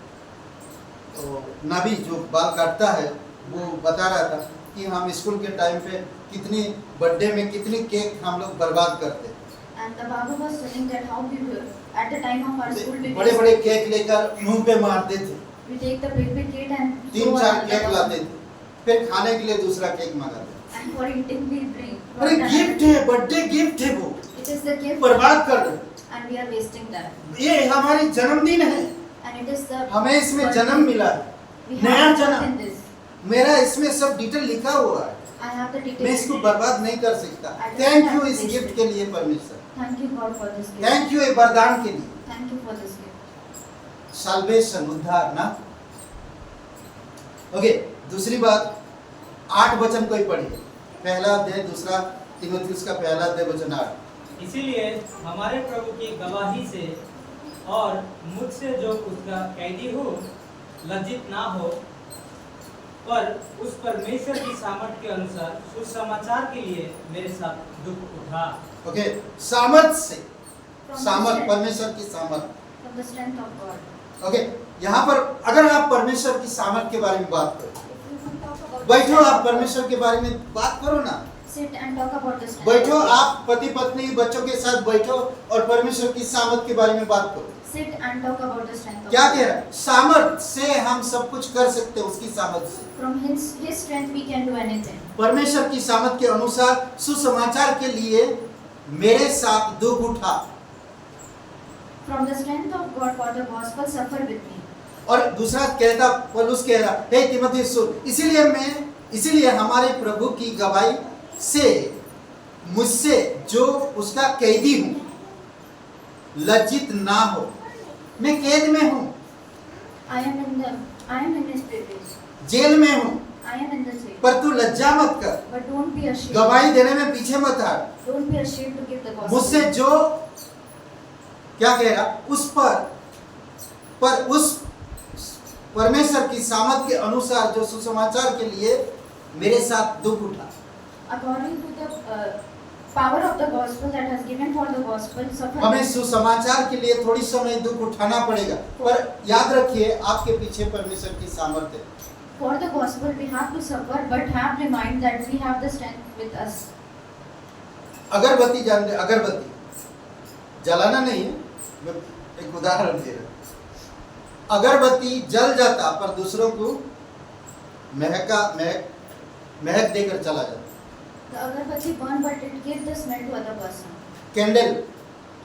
नाभी जो बाल काटता है वो बता रहा था कि हम स्कूल के टाइम पे कितनी बर्थडे में कितनी केक हम लोग बर्बाद करते, And the Baba was telling that how we were at the time of our school we बड़े बड़े केक लेकर मुंह पे मारते थे, take the big cake and तीन throw चार on the केक bus. लाते थे, फिर खाने के लिए दूसरा केक मंगाते। And for eating we bring. अरे गिफ्ट है, बर्थडे गिफ्ट है, वो It is the gift. बर्बाद कर रहे। And we are wasting that. ये हमारी जन्मदिन है, And it is the. हमें इसमें जन्म मिला है, We नया have to जन्म। in this. मेरा इसमें सब डिटेल लिखा हुआ है, I have the details. मैं इसको in it. बर्बाद नहीं कर सकता। I don't thank have you to इस waste गिफ्ट it. के लिए परमेश्वर, Thank you God for this gift. Thank you ये वरदान के लिए। Thank you for this gift. Salvation, उद्धार ना। ओके, दूसरी बात, 8 वचन कोई पढ़िए, पहला अध्याय, दूसरा तीमुथियुस का पहला अध्याय वचन 8। इसीलिए हमारे प्रभु की गवाही से और मुझसे जो उसका कैदी हो लज्जित ना हो, पर उस परमेश्वर की सामर्थ के अनुसार सुसमाचार के लिए मेरे साथ दुख उठा। ओके, सामर्थ से, From the सामर्थ, strength- परमेश्वर की सामर्थ। From the strength of God. Okay, यहाँ पर अगर आप परमेश्वर की सामर्थ के बारे में बात करो, If you can talk about बैठो, the आप strength of परमेश्वर के बारे में बात करो ना। God, sit and talk about the strength. बैठो, of God. आप पति पत्नी बच्चों के साथ बैठो और परमेश्वर की सामर्थ के बारे में बात करो। Sit and talk about the strength of क्या God. कह रहा है? सामर्थ से हम सब कुछ कर सकते हैं, उसकी सामर्थ से। From His strength we can do anything. परमेश्वर की सामर्थ के अनुसार सुसमाचार के लिए मेरे साथ दुख उठा। From the strength of God for the gospel suffer with me. और दूसरा कहता, पौलुस कह रहा, हे तीमुथियुस सुन, इसीलिए हमारे प्रभु की गवाही से मुझसे जो उसका कैदी हूं लज्जित ना हो। मैं कैद में हूं, I am in His presence. Jail में हूं, I am in the jail. पर तू लज्जा मत कर, But don't be ashamed. गवाही देने में पीछे मत हट। Don't be ashamed to give the gospel. मुझसे जो क्या कह रहा, उस पर उस परमेश्वर की सामर्थ के अनुसार जो सुसमाचार के लिए मेरे साथ दुख उठा। According to the power of the gospel that has given for the gospel suffer. हमें सुसमाचार के लिए थोड़ी समय दुख उठाना पड़ेगा, पर याद रखिए आपके पीछे परमेश्वर की सामर्थ है। For the gospel we have to suffer, but have remind that we have the strength with us. अगरबत्ती जानते, अगरबत्ती जलाना नहीं है, मैं एक उदाहरण दे रहा हूं। अगरबत्ती जल जाता पर दूसरों को महक देकर चला जाता। The agarbatti burn, but it gives the smell to other person. Candle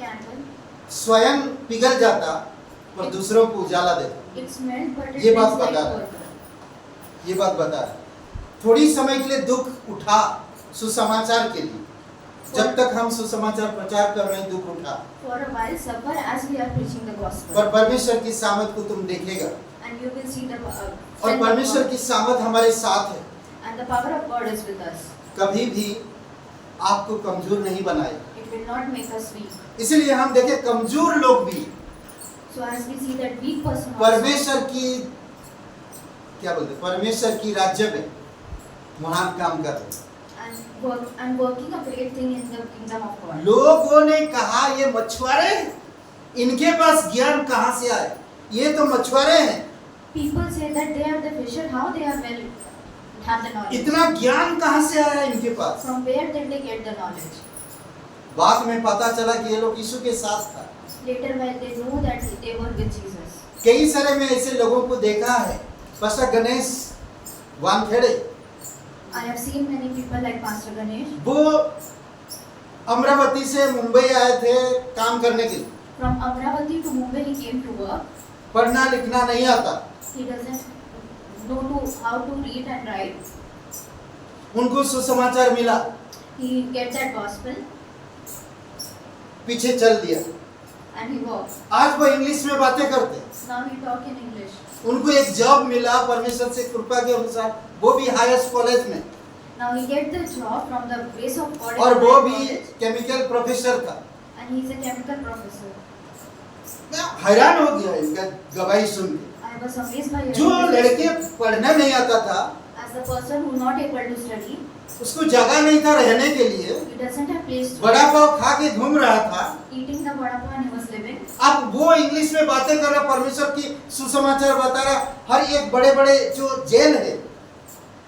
Candle, स्वयं पिघल जाता पर दूसरों को उजाला देता। it smells, but it ये बात brings light बता to रहा है। others. ये बात बता रहा है। थोड़ी समय के लिए दुख उठा सुसमाचार के लिए, जब तक हम सुसमाचार प्रचार कर रहे हैं दुख उठा, For a while suffer as we are preaching the gospel. पर परमेश्वर की सामर्थ को तुम देखेगा, And you will see the और strength of परमेश्वर God. की सामर्थ हमारे साथ है, And the power of God is with us. कभी भी आपको कमजोर नहीं बनाएगा। It will not make us weak. इसलिए हम देखें कमजोर लोग भी So as we see that weak person also, परमेश्वर की क्या बोलते, परमेश्वर की राज्य में महान काम कर रहे हैं। and working a great thing in the kingdom of God. लोगों ने कहा ये मछुआरे, इनके पास ज्ञान कहाँ से आए? ये तो मछुआरे हैं, People say that they are the fisher. How they are well have the knowledge? इतना ज्ञान कहाँ से आया इनके पास? From where did they get the knowledge? बाद में पता चला कि ये लोग यीशु के साथ था। Later, when they know that they were with Jesus. कई सारे में ऐसे लोगों को देखा है। Pastor Ganesh Wankhede, I have seen many people like Pastor Ganesh. वो अमरावती से मुंबई आए थे काम करने के लिए। From Amravati to Mumbai, he came to work. पढ़ना लिखना नहीं आता, He doesn't know how to read and write. उनको सुसमाचार मिला, He get that gospel पीछे चल दिया। and he walks. आज वो इंग्लिश में बातें करते हैं। Now he talk in English. उनको एक जॉब मिला परमेश्वर से कृपा के अनुसार, वो भी हाईएस्ट कॉलेज में, Now he get the job from the grace of God. और in वो that भी college. केमिकल प्रोफेसर था। And he is a chemical professor. मैं हैरान हो गया इनका गवाही सुन के। I was amazed by जो your लड़के पढ़ना नहीं आता था, as the person who not able to study, उसको जगह नहीं था रहने के लिए, he doesn't have place to बड़ा पाव खा के घूम रहा था। eating the vada pav and he was living. अब वो इंग्लिश में बातें कर रहा, परमेश्वर की सुसमाचार बता रहा, हर एक बड़े बड़े जो जेल है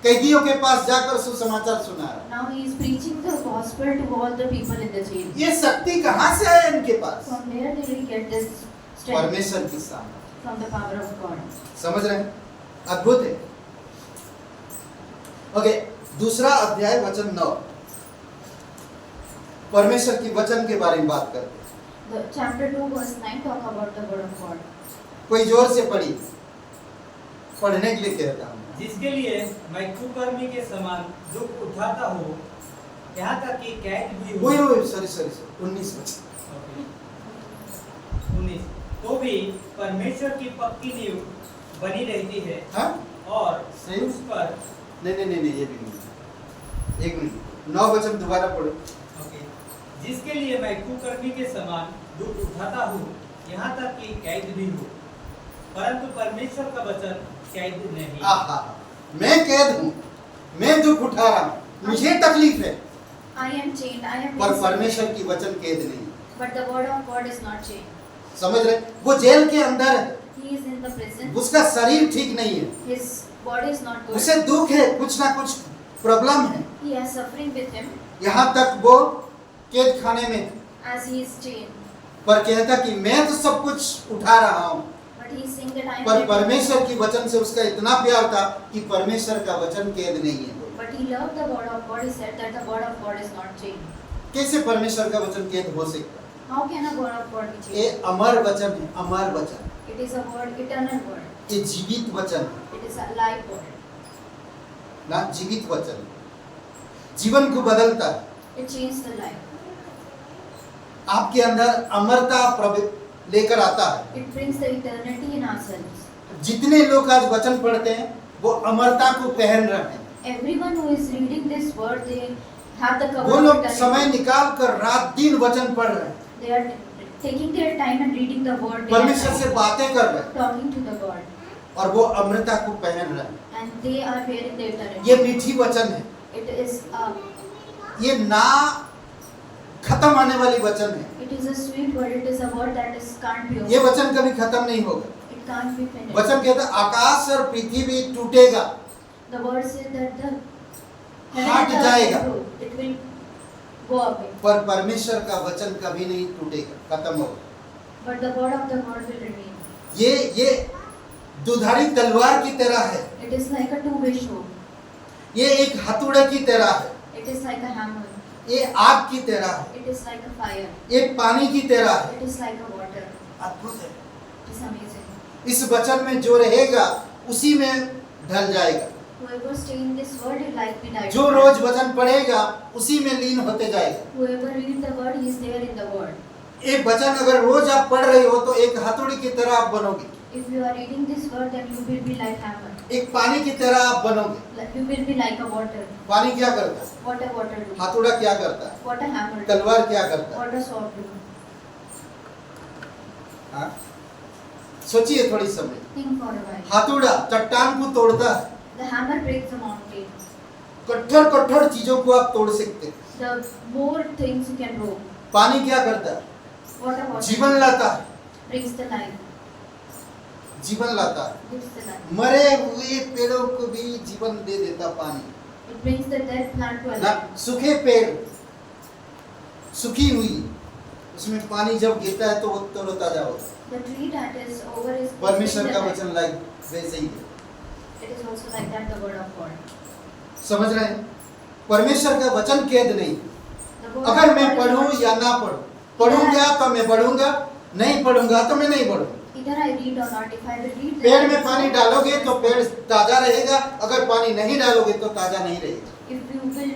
कैदियों के पास जाकर सुसमाचार सुना रहा। Now he is preaching the gospel to all the people in the jail. ये शक्ति कहाँ से आया इनके पास? From where did he get this strength? परमेश्वर की सामर्थ। From the power of God. समझ रहे हैं? अद्भुत है। ओके, दूसरा अध्याय वचन 9, परमेश्वर की वचन के बारे में बात करते हैं। The chapter 2 verse 9 talk about the word of God. कोई जोर से पढ़ी, पढ़ने के लिए कहता हूँ। जिसके लिए मैं कुकर्मी के समान दुख उठाता हूँ, यहाँ तक कि कैद भी हूँ। वही सॉरी 19 वचन। 19 तो भी परमेश्वर की पक्की नींव बनी रहती है हाँ? और सही। उस पर नहीं, ये भी नहीं। एक मिनट, 9 वचन दोबारा पढ़ो। ओके, जिसके लिए मैं कुकर्मी के समान दुख उठाता हूँ, यहाँ तक कि कैद भी हूँ, परंतु परमेश्वर का वचन कैद नहीं। आहा, मैं कैद हूँ, मैं दुख उठा रहा हूँ, मुझे तकलीफ है, I am chained. I am पर chained. परमेश्वर की वचन कैद नहीं। But the word of God is not chained. समझ रहे? वो जेल के अंदर है, He is in the prison. उसका शरीर ठीक नहीं है, His body is not good. उसे दुख है, कुछ ना कुछ प्रॉब्लम है। He has suffering with him यहाँ तक वो कैद खाने में, as he is chained. पर कहता कि मैं तो सब कुछ उठा रहा हूँ। But he is saying that I am. पर chained. परमेश्वर की वचन से उसका इतना प्यार था कि परमेश्वर का वचन कैद नहीं है। But he loved the word of God. He said that the word of God is not chained. कैसे परमेश्वर का वचन कैद हो सकता है? How can a word of God be ये chained? अमर वचन है, अमर वचन, It is a word, eternal word. ये जीवित वचन है It is a live word. ना, जीवित वचन जीवन को बदलता है। It changes the life. आपके अंदर अमरता लेकर आता है। It brings the eternity in ourselves. जितने लोग आज वचन पढ़ते हैं वो अमरता को पहन रहे हैं। Everyone who is reading this word, they have the cover वो of लोग eternity. समय निकाल कर रात दिन वचन पढ़ रहे हैं, They are taking their time and reading the word. They परमेश्वर are से बातें कर रहे हैं, talking to the God. और वो अमरता को पहन रहे हैं। And they are wearing the eternity. ये मीठी वचन है, It is ये ना खत्म आने वाली वचन है। it is a sweet word. It is a word that is can't be ये over. वचन कभी खत्म नहीं होगा। It can't be finished. वचन कहता है आकाश और पृथ्वी टूटेगा, The word says that the हट जाएगा, it will go away. पर परमेश्वर का वचन कभी नहीं टूटेगा, खत्म होगा। But the word of the God will remain. ये दुधारी तलवार की तरह है, It is like a two-way sword. ये एक हथौड़े की तरह है, It is like a hammer. ये आग की तरह है, It is like a fire. ये पानी की तरह है। It is like a water. अद्भुत है। It is amazing. इस वचन में जो रहेगा उसी में ढल जाएगा, Whoever stay in this word, will like be like. जो रोज वचन पढ़ेगा उसी में लीन होते जाएगा। Whoever read the word, he is there in the word. ये वचन अगर रोज आप पढ़ रहे हो तो एक हथौड़ी की तरह आप बनोगे, If you are reading this word, then you will be like hammer. एक पानी की तरह आप बनोगे। Like you will be like a water. पानी क्या करता है? What a water do? हथौड़ा क्या करता है? What a hammer do? तलवार क्या करता है? What a sword do? हाँ? सोचिए थोड़ी समय। Think for a while. हथौड़ा चट्टान को तोड़ता है, The hammer breaks the mountain. कठोर कठोर चीजों को आप तोड़ सकते हैं। The more things you can roll. पानी क्या करता है? What a water. जीवन लाता है, brings the life, जीवन लाता है। gives the life. मरे हुए पेड़ों को भी जीवन दे देता पानी। It brings the dead plant to a ना life. सूखे पेड़, सूखी हुई, उसमें पानी जब गिरता है तो वो तरोताजा होता है। The tree that is over is परमेश्वर का the life. वचन लाइक वैसे ही है। It is also like that the word of God. समझ रहे हैं? परमेश्वर का वचन कैद नहीं। The word अगर of मैं God is पढ़ूं not- या ना पढ़ूं, पढ़ूंगा तो मैं पढ़ूंगा, नहीं पढ़ूंगा तो मैं नहीं पढ़ूंगा। Either I read or not. If I will read, पेड़ में पानी डालोगे तो पेड़ ताजा रहेगा, अगर पानी नहीं डालोगे तो ताजा नहीं रहेगा। If you will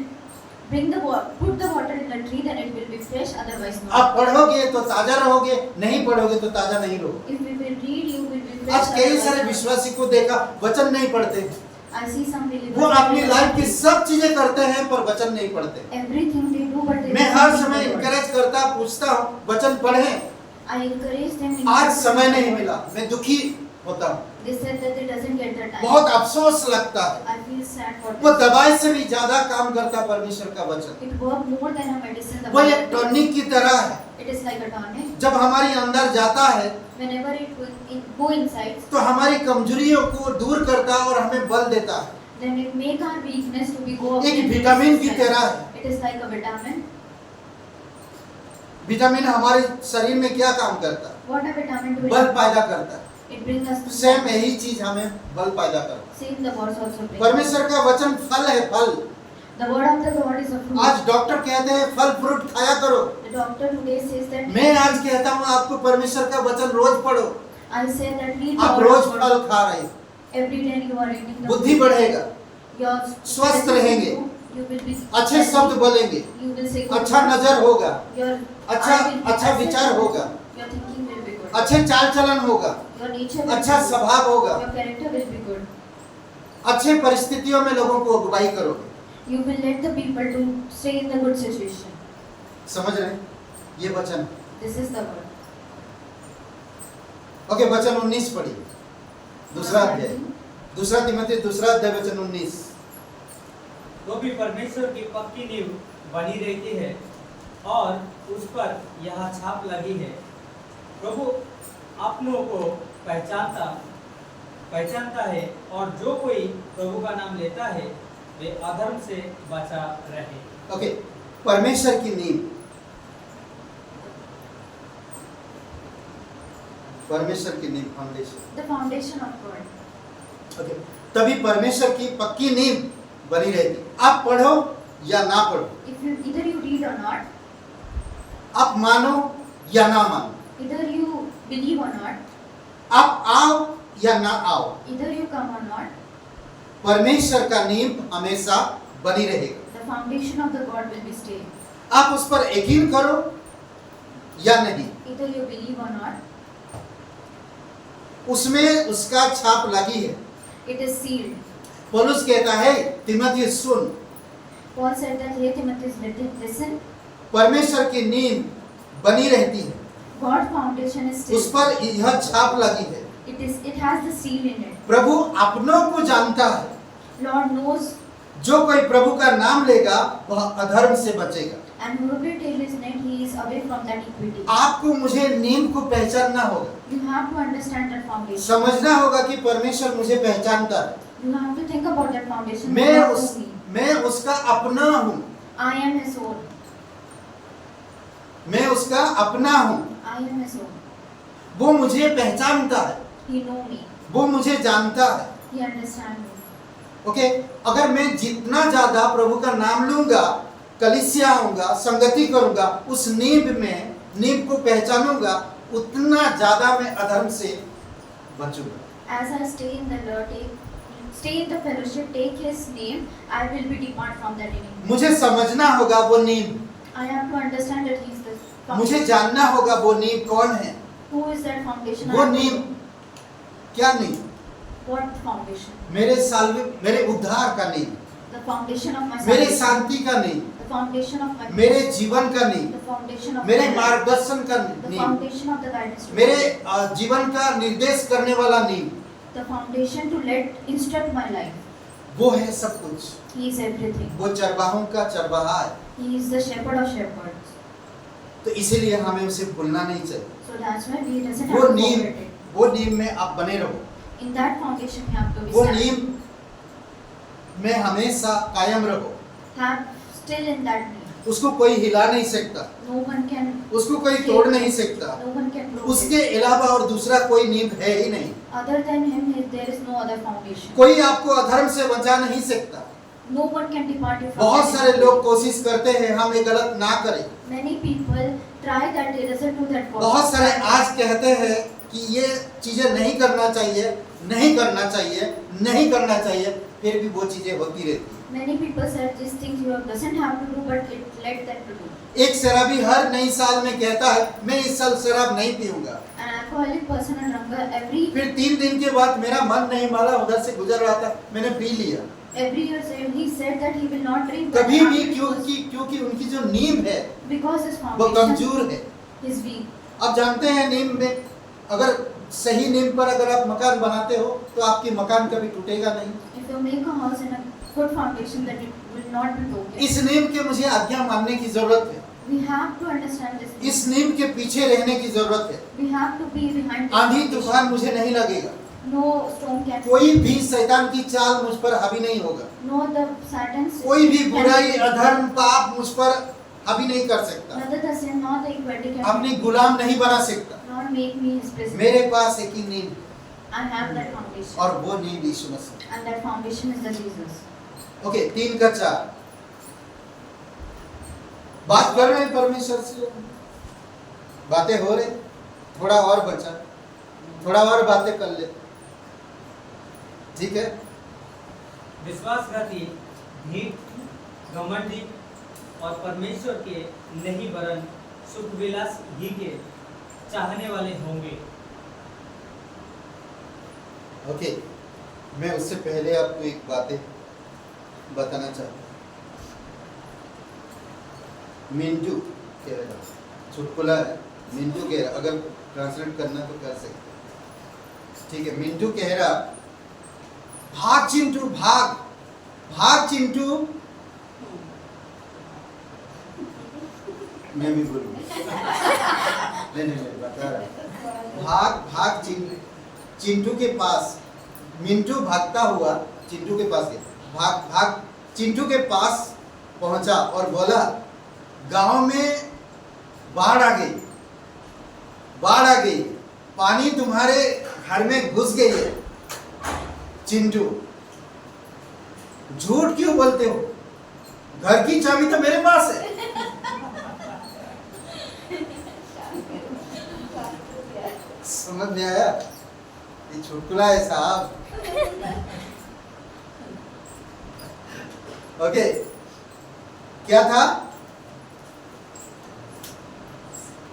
bring the water, put the water in the tree, then it will be fresh. Otherwise not. आप पढ़ोगे तो ताजा रहोगे, नहीं पढ़ोगे तो ताजा नहीं रहोगे। If you will read, you will be fresh. आज कई otherwise सारे not. विश्वासी को देखा वचन नहीं पढ़ते, I see some believers. वो अपनी लाइफ की सब चीजें करते हैं पर वचन नहीं पढ़ते। Everything they do, but they मैं don't हर read समय the word. इनकरेज करता, पूछता हूँ वचन पढ़ें। I encourage them. in आज reading समय the नहीं word. मिला, मैं दुखी होता हूँ, They said that they doesn't get the time. बहुत अफसोस लगता है। I feel sad for वो them. दवाई से भी ज्यादा काम करता परमेश्वर का वचन। It works more than a medicine. The वो word. एक टॉनिक की तरह है, It is like a tonic. जब हमारी अंदर जाता है Whenever it will go inside, तो हमारी कमजोरियों को दूर करता है और हमें बल देता है। then it make our weakness to be go up. एक विटामिन की तरह है। It is like a vitamin. Vitamin हमारे शरीर में क्या काम करता है? What a vitamin do बल it? पैदा करता है। It brings us to same यही चीज हमें बल पैदा करता है। same the words also bring. परमेश्वर का वचन फल है, फल। The word of the God is a fruit. आज डॉक्टर कहते हैं फल फ्रूट खाया करो, The doctor today says that मैं आज कहता हूँ आपको परमेश्वर का वचन रोज पढ़ो। I say that read the आप word रोज of फल God. खा रहे हैं, Every day you are reading the बुद्धि word. बढ़ेगा, Your स्वस्थ रहेंगे, You will be अच्छे शब्द बोलेंगे, You will say good अच्छा words. नजर होगा, Your अच्छा eye will be अच्छा acceptable. विचार होगा, Your thinking will be good. अच्छे चाल चलन होगा, Your nature will अच्छा be good. स्वभाव होगा, Your character will be good. अच्छे परिस्थितियों में लोगों को अगुवाई करोगे। You will let the people to stay in the good situation. समझ रहे हैं? ये वचन। This is the word. Okay, वचन 19 पढ़िए, दूसरा अध्याय, दूसरा तिमोथी दूसरा अध्याय वचन 19। तो भी परमेश्वर की पक्की नींव बनी रहती है और उस पर यह छाप लगी है, प्रभु अपनों को पहचानता है और जो कोई प्रभु का नाम लेता है वे अधर्म से बचा रहे। ओके, परमेश्वर की नींव, परमेश्वर की नींव, foundation. The foundation of God. Okay, तभी परमेश्वर की पक्की नींव बनी रहती। आप पढ़ो या ना पढ़ो, If you either you read or not, आप मानो या ना मानो, either you believe or not, आप आओ या ना आओ, either you come or not, परमेश्वर का नींव हमेशा बनी रहेगा। the foundation of the God will be staying. आप उस पर यकीन करो या नहीं, Either you believe or not, उसमें उसका छाप लगी है। it is sealed. पौलुस कहता है तिमोथी सुन, Paul said that here Timothy listen, परमेश्वर की नींव बनी रहती है, God's foundation is उस still. पर यह छाप लगी है। It has the seal in it. प्रभु अपनों को जानता है, Lord knows, जो कोई प्रभु का नाम लेगा वह अधर्म से बचेगा। and whoever take his name, he is away from that iniquity. आपको मुझे नींव को पहचानना होगा, You have to understand that foundation. समझना होगा कि परमेश्वर मुझे पहचानता है, You have to think about that foundation. मैं उसका अपना हूँ, I am his own. मैं उसका अपना हूँ, I am his own. वो मुझे पहचानता है, He know me. वो मुझे जानता है। He understand me. ओके, अगर मैं जितना ज्यादा प्रभु का नाम लूंगा, कलीसिया आऊंगा, संगति करूंगा, उस नींव को पहचानूंगा, उतना ज्यादा मैं अधर्म से बचूंगा। As I stay in the Lord, stay in the fellowship, take his name, I will be depart from that iniquity. मुझे समझना होगा वो नींव, I have to understand that he is the मुझे foundation. जानना होगा वो नींव कौन है, Who is that foundation? वो I have to नींव know. क्या नींव? What foundation? मेरे उद्धार का नींव, The foundation of my मेरे salvation. शांति का नींव, The foundation of my मेरे जीवन का नींव, The foundation of मेरे my life. मार्गदर्शन का The नींव, foundation of the guidance. to मेरे me. जीवन का निर्देश करने वाला नींव, The foundation to instruct my life. वो है सब कुछ। He is everything. वो चरवाहों का चरवाहा है। He is the shepherd of shepherds. तो इसीलिए हमें उसे भूलना नहीं चाहिए। So that's why we doesn't वो have to नींव forget it. वो नींव में आप बने रहो, In that foundation we have to be वो stand. नींव में हमेशा कायम रहो। Have still in that need. उसको कोई हिला नहीं सकता, No one can. उसको कोई तोड़ नहीं सकता। No one can broke उसके it. अलावा और दूसरा कोई नींव है ही नहीं। Other than him, there is no other foundation. कोई आपको अधर्म से बचा नहीं सकता। No one can depart you from. बहुत sin. सारे लोग कोशिश करते हैं हम ये गलत ना करें। Many people try that they doesn't do that. बहुत सारे आज कहते हैं कि ये चीजें नहीं करना चाहिए, नहीं करना चाहिए, नहीं करना चाहिए, फिर भी वो चीजें होती रहती हैं। Many people said these things you doesn't have to do, but it let them to do. एक शराबी हर नई साल में कहता है मैं इस साल शराब नहीं पीऊंगा, An alcoholic person and drunker फिर 3 दिन के बाद मेरा मन नहीं माना, उधर से गुजर रहा था, मैंने पी लिया। every year he said that he will not drink. but कभी भी after क्योंकि उनकी जो नींव है because his वो foundation कमजोर है। is weak. आप जानते हैं नींव में अगर सही नींव पर अगर आप मकान बनाते हो तो आपकी मकान कभी टूटेगा नहीं। If you make a house in a good foundation, then it will not be broken. इस नींव के मुझे आज्ञा मानने की जरूरत है, We have to understand this. इस नींव के पीछे रहने की जरूरत है। We have to be behind. this आंधी foundation. तूफान मुझे नहीं लगेगा, No storm can. कोई भी शैतान की चाल मुझ पर हावी नहीं होगा, No the Satan's. कोई भी बुराई अधर्म पाप मुझ पर हावी नहीं कर सकता, Neither the sin nor the iniquity can. अपनी गुलाम नहीं बना सकता। Not make me his prisoner. मेरे पास एक ही नींव I have that foundation. और वो नींव यीशु मसीह। And that foundation is the Jesus. Okay, 3 का 4 बात कर रहे हैं परमेश्वर से, बातें हो रही, थोड़ा और बचा, थोड़ा और बातें कर ले, ठीक है। विश्वासघाती, ढीठ, घमंडी और परमेश्वर के नहीं वरन सुख विलास ही के चाहने वाले होंगे। ओके, मैं उससे पहले आपको एक बातें बताना चाहता हूँ। मिंटू कह रहा, चुटकुला है, मिंटू कह रहा, अगर ट्रांसलेट करना तो कर सकते, ठीक है। मिंटू कह रहा भाग चिंटू भाग, भाग चिंटू, मैं भी बोलूँ नहीं बता रहा, भाग भाग चिंटू के पास। मिंटू भागता हुआ चिंटू के पास गया, भाग भाग चिंटू के पास पहुंचा और बोला गांव में बाढ़ आ गई, बाढ़ आ गई, पानी तुम्हारे घर में घुस गई है। चिंटू झूठ क्यों बोलते हो, घर की चाबी तो मेरे पास है। समझ में आया, ये चुटकुला है साहब। ओके, क्या था,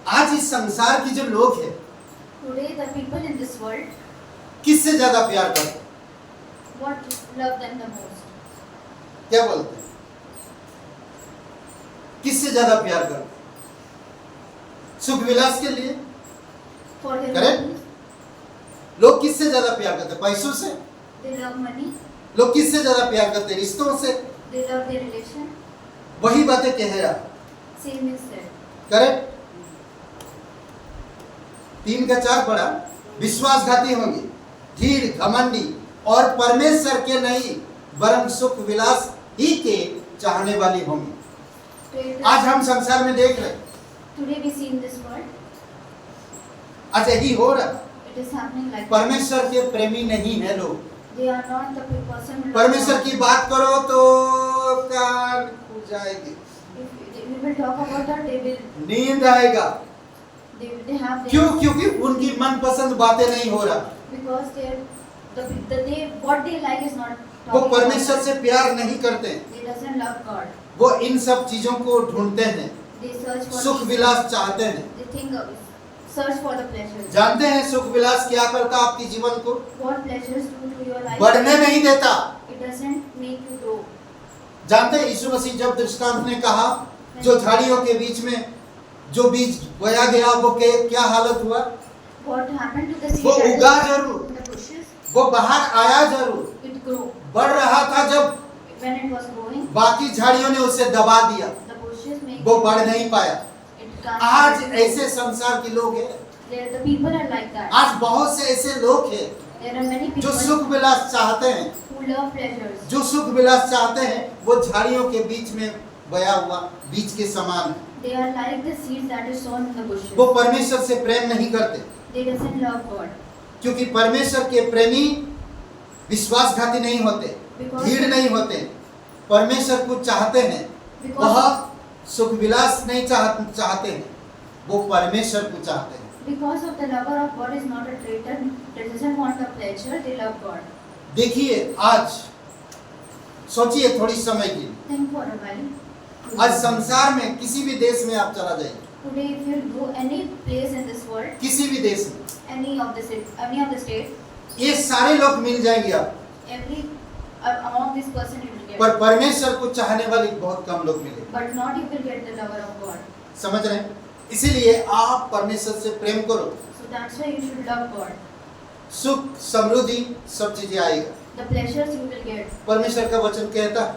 आज इस संसार की जो लोग हैं Today the people in this world, किससे ज्यादा प्यार करते हैं, what love them the most? क्या बोलते हैं, किससे ज्यादा प्यार करते हैं, सुख विलास के लिए For their Correct? money, लोग किससे ज्यादा प्यार करते हैं, पैसों से। they love money, लोग किससे ज्यादा प्यार करते हैं, रिश्तों से। they love their relation. वही बातें कह रहा, Same is said. करेक्ट। 3 का 4 पढ़ा, विश्वासघाती होंगे, ढीठ घमंडी और परमेश्वर के नहीं वरन सुख विलास ही के चाहने वाली होंगी। Today आज हम संसार में देख रहे हैं, we see in this world, आज यही हो रहा, it is happening like that. परमेश्वर के प्रेमी नहीं है लोग। They are not the person who परमेश्वर love की God. बात करो तो कान खुल जाएगी, If we will talk about that, they will, नींद आएगा। they have their, क्यों? क्योंकि उनकी मनपसंद बातें नहीं हो रहा, because they what they like is not वो talking परमेश्वर about से प्यार नहीं करते, that. They doesn't love God. वो इन सब चीजों को ढूंढते हैं, They search for सुख विलास चाहते हैं। They think search for the pleasures. जानते हैं सुख विलास क्या करता आपके जीवन को, What pleasures do to your life? बढ़ने नहीं देता। It doesn't make you grow. जानते हैं यीशु मसीह जब दृष्टांत ने कहा जो झाड़ियों के बीच में जो बीज बोया गया वो क्या हालत हुआ, What happened to the seed वो that उगा is जरूर, in the bushes? वो बाहर आया जरूर, It grew. बढ़ रहा था, जब When it was growing, बाकी झाड़ियों ने उसे दबा दिया the bushes make वो बढ़ नहीं पाया। it आज ऐसे संसार के लोग हैं, There the people are like that. आज बहुत से ऐसे लोग हैं There are many जो people सुख विलास चाहते हैं, who love pleasures. जो सुख विलास चाहते हैं वो झाड़ियों के बीच में बया हुआ बीज के समान है। They are like the seeds that is sown in the bushes. वो परमेश्वर से प्रेम नहीं करते, They doesn't love God. क्योंकि परमेश्वर के प्रेमी विश्वासघाती नहीं होते, भीड़ नहीं होते। परमेश्वर को चाहते हैं, वह सुख विलास नहीं चाहते हैं, वो परमेश्वर को चाहते हैं। Because of the lover of God is not a traitor, they doesn't want the pleasure, they love God. देखिए आज सोचिए थोड़ी समय के लिए, Think for a while. आज संसार में किसी भी देश में आप चला जाइए, Today, if you go any place in this world, किसी भी देश में any of the state, ये सारे लोग मिल जाएंगे आप, every among this person you will get. पर परमेश्वर को चाहने वाले बहुत कम लोग मिलेंगे। But not you will get the lover of God. समझ रहे हैं? इसीलिए आप परमेश्वर से प्रेम करो, So that's why you should love God. सुख समृद्धि सब चीजें आएगा। The pleasures you will get. परमेश्वर का वचन कहता है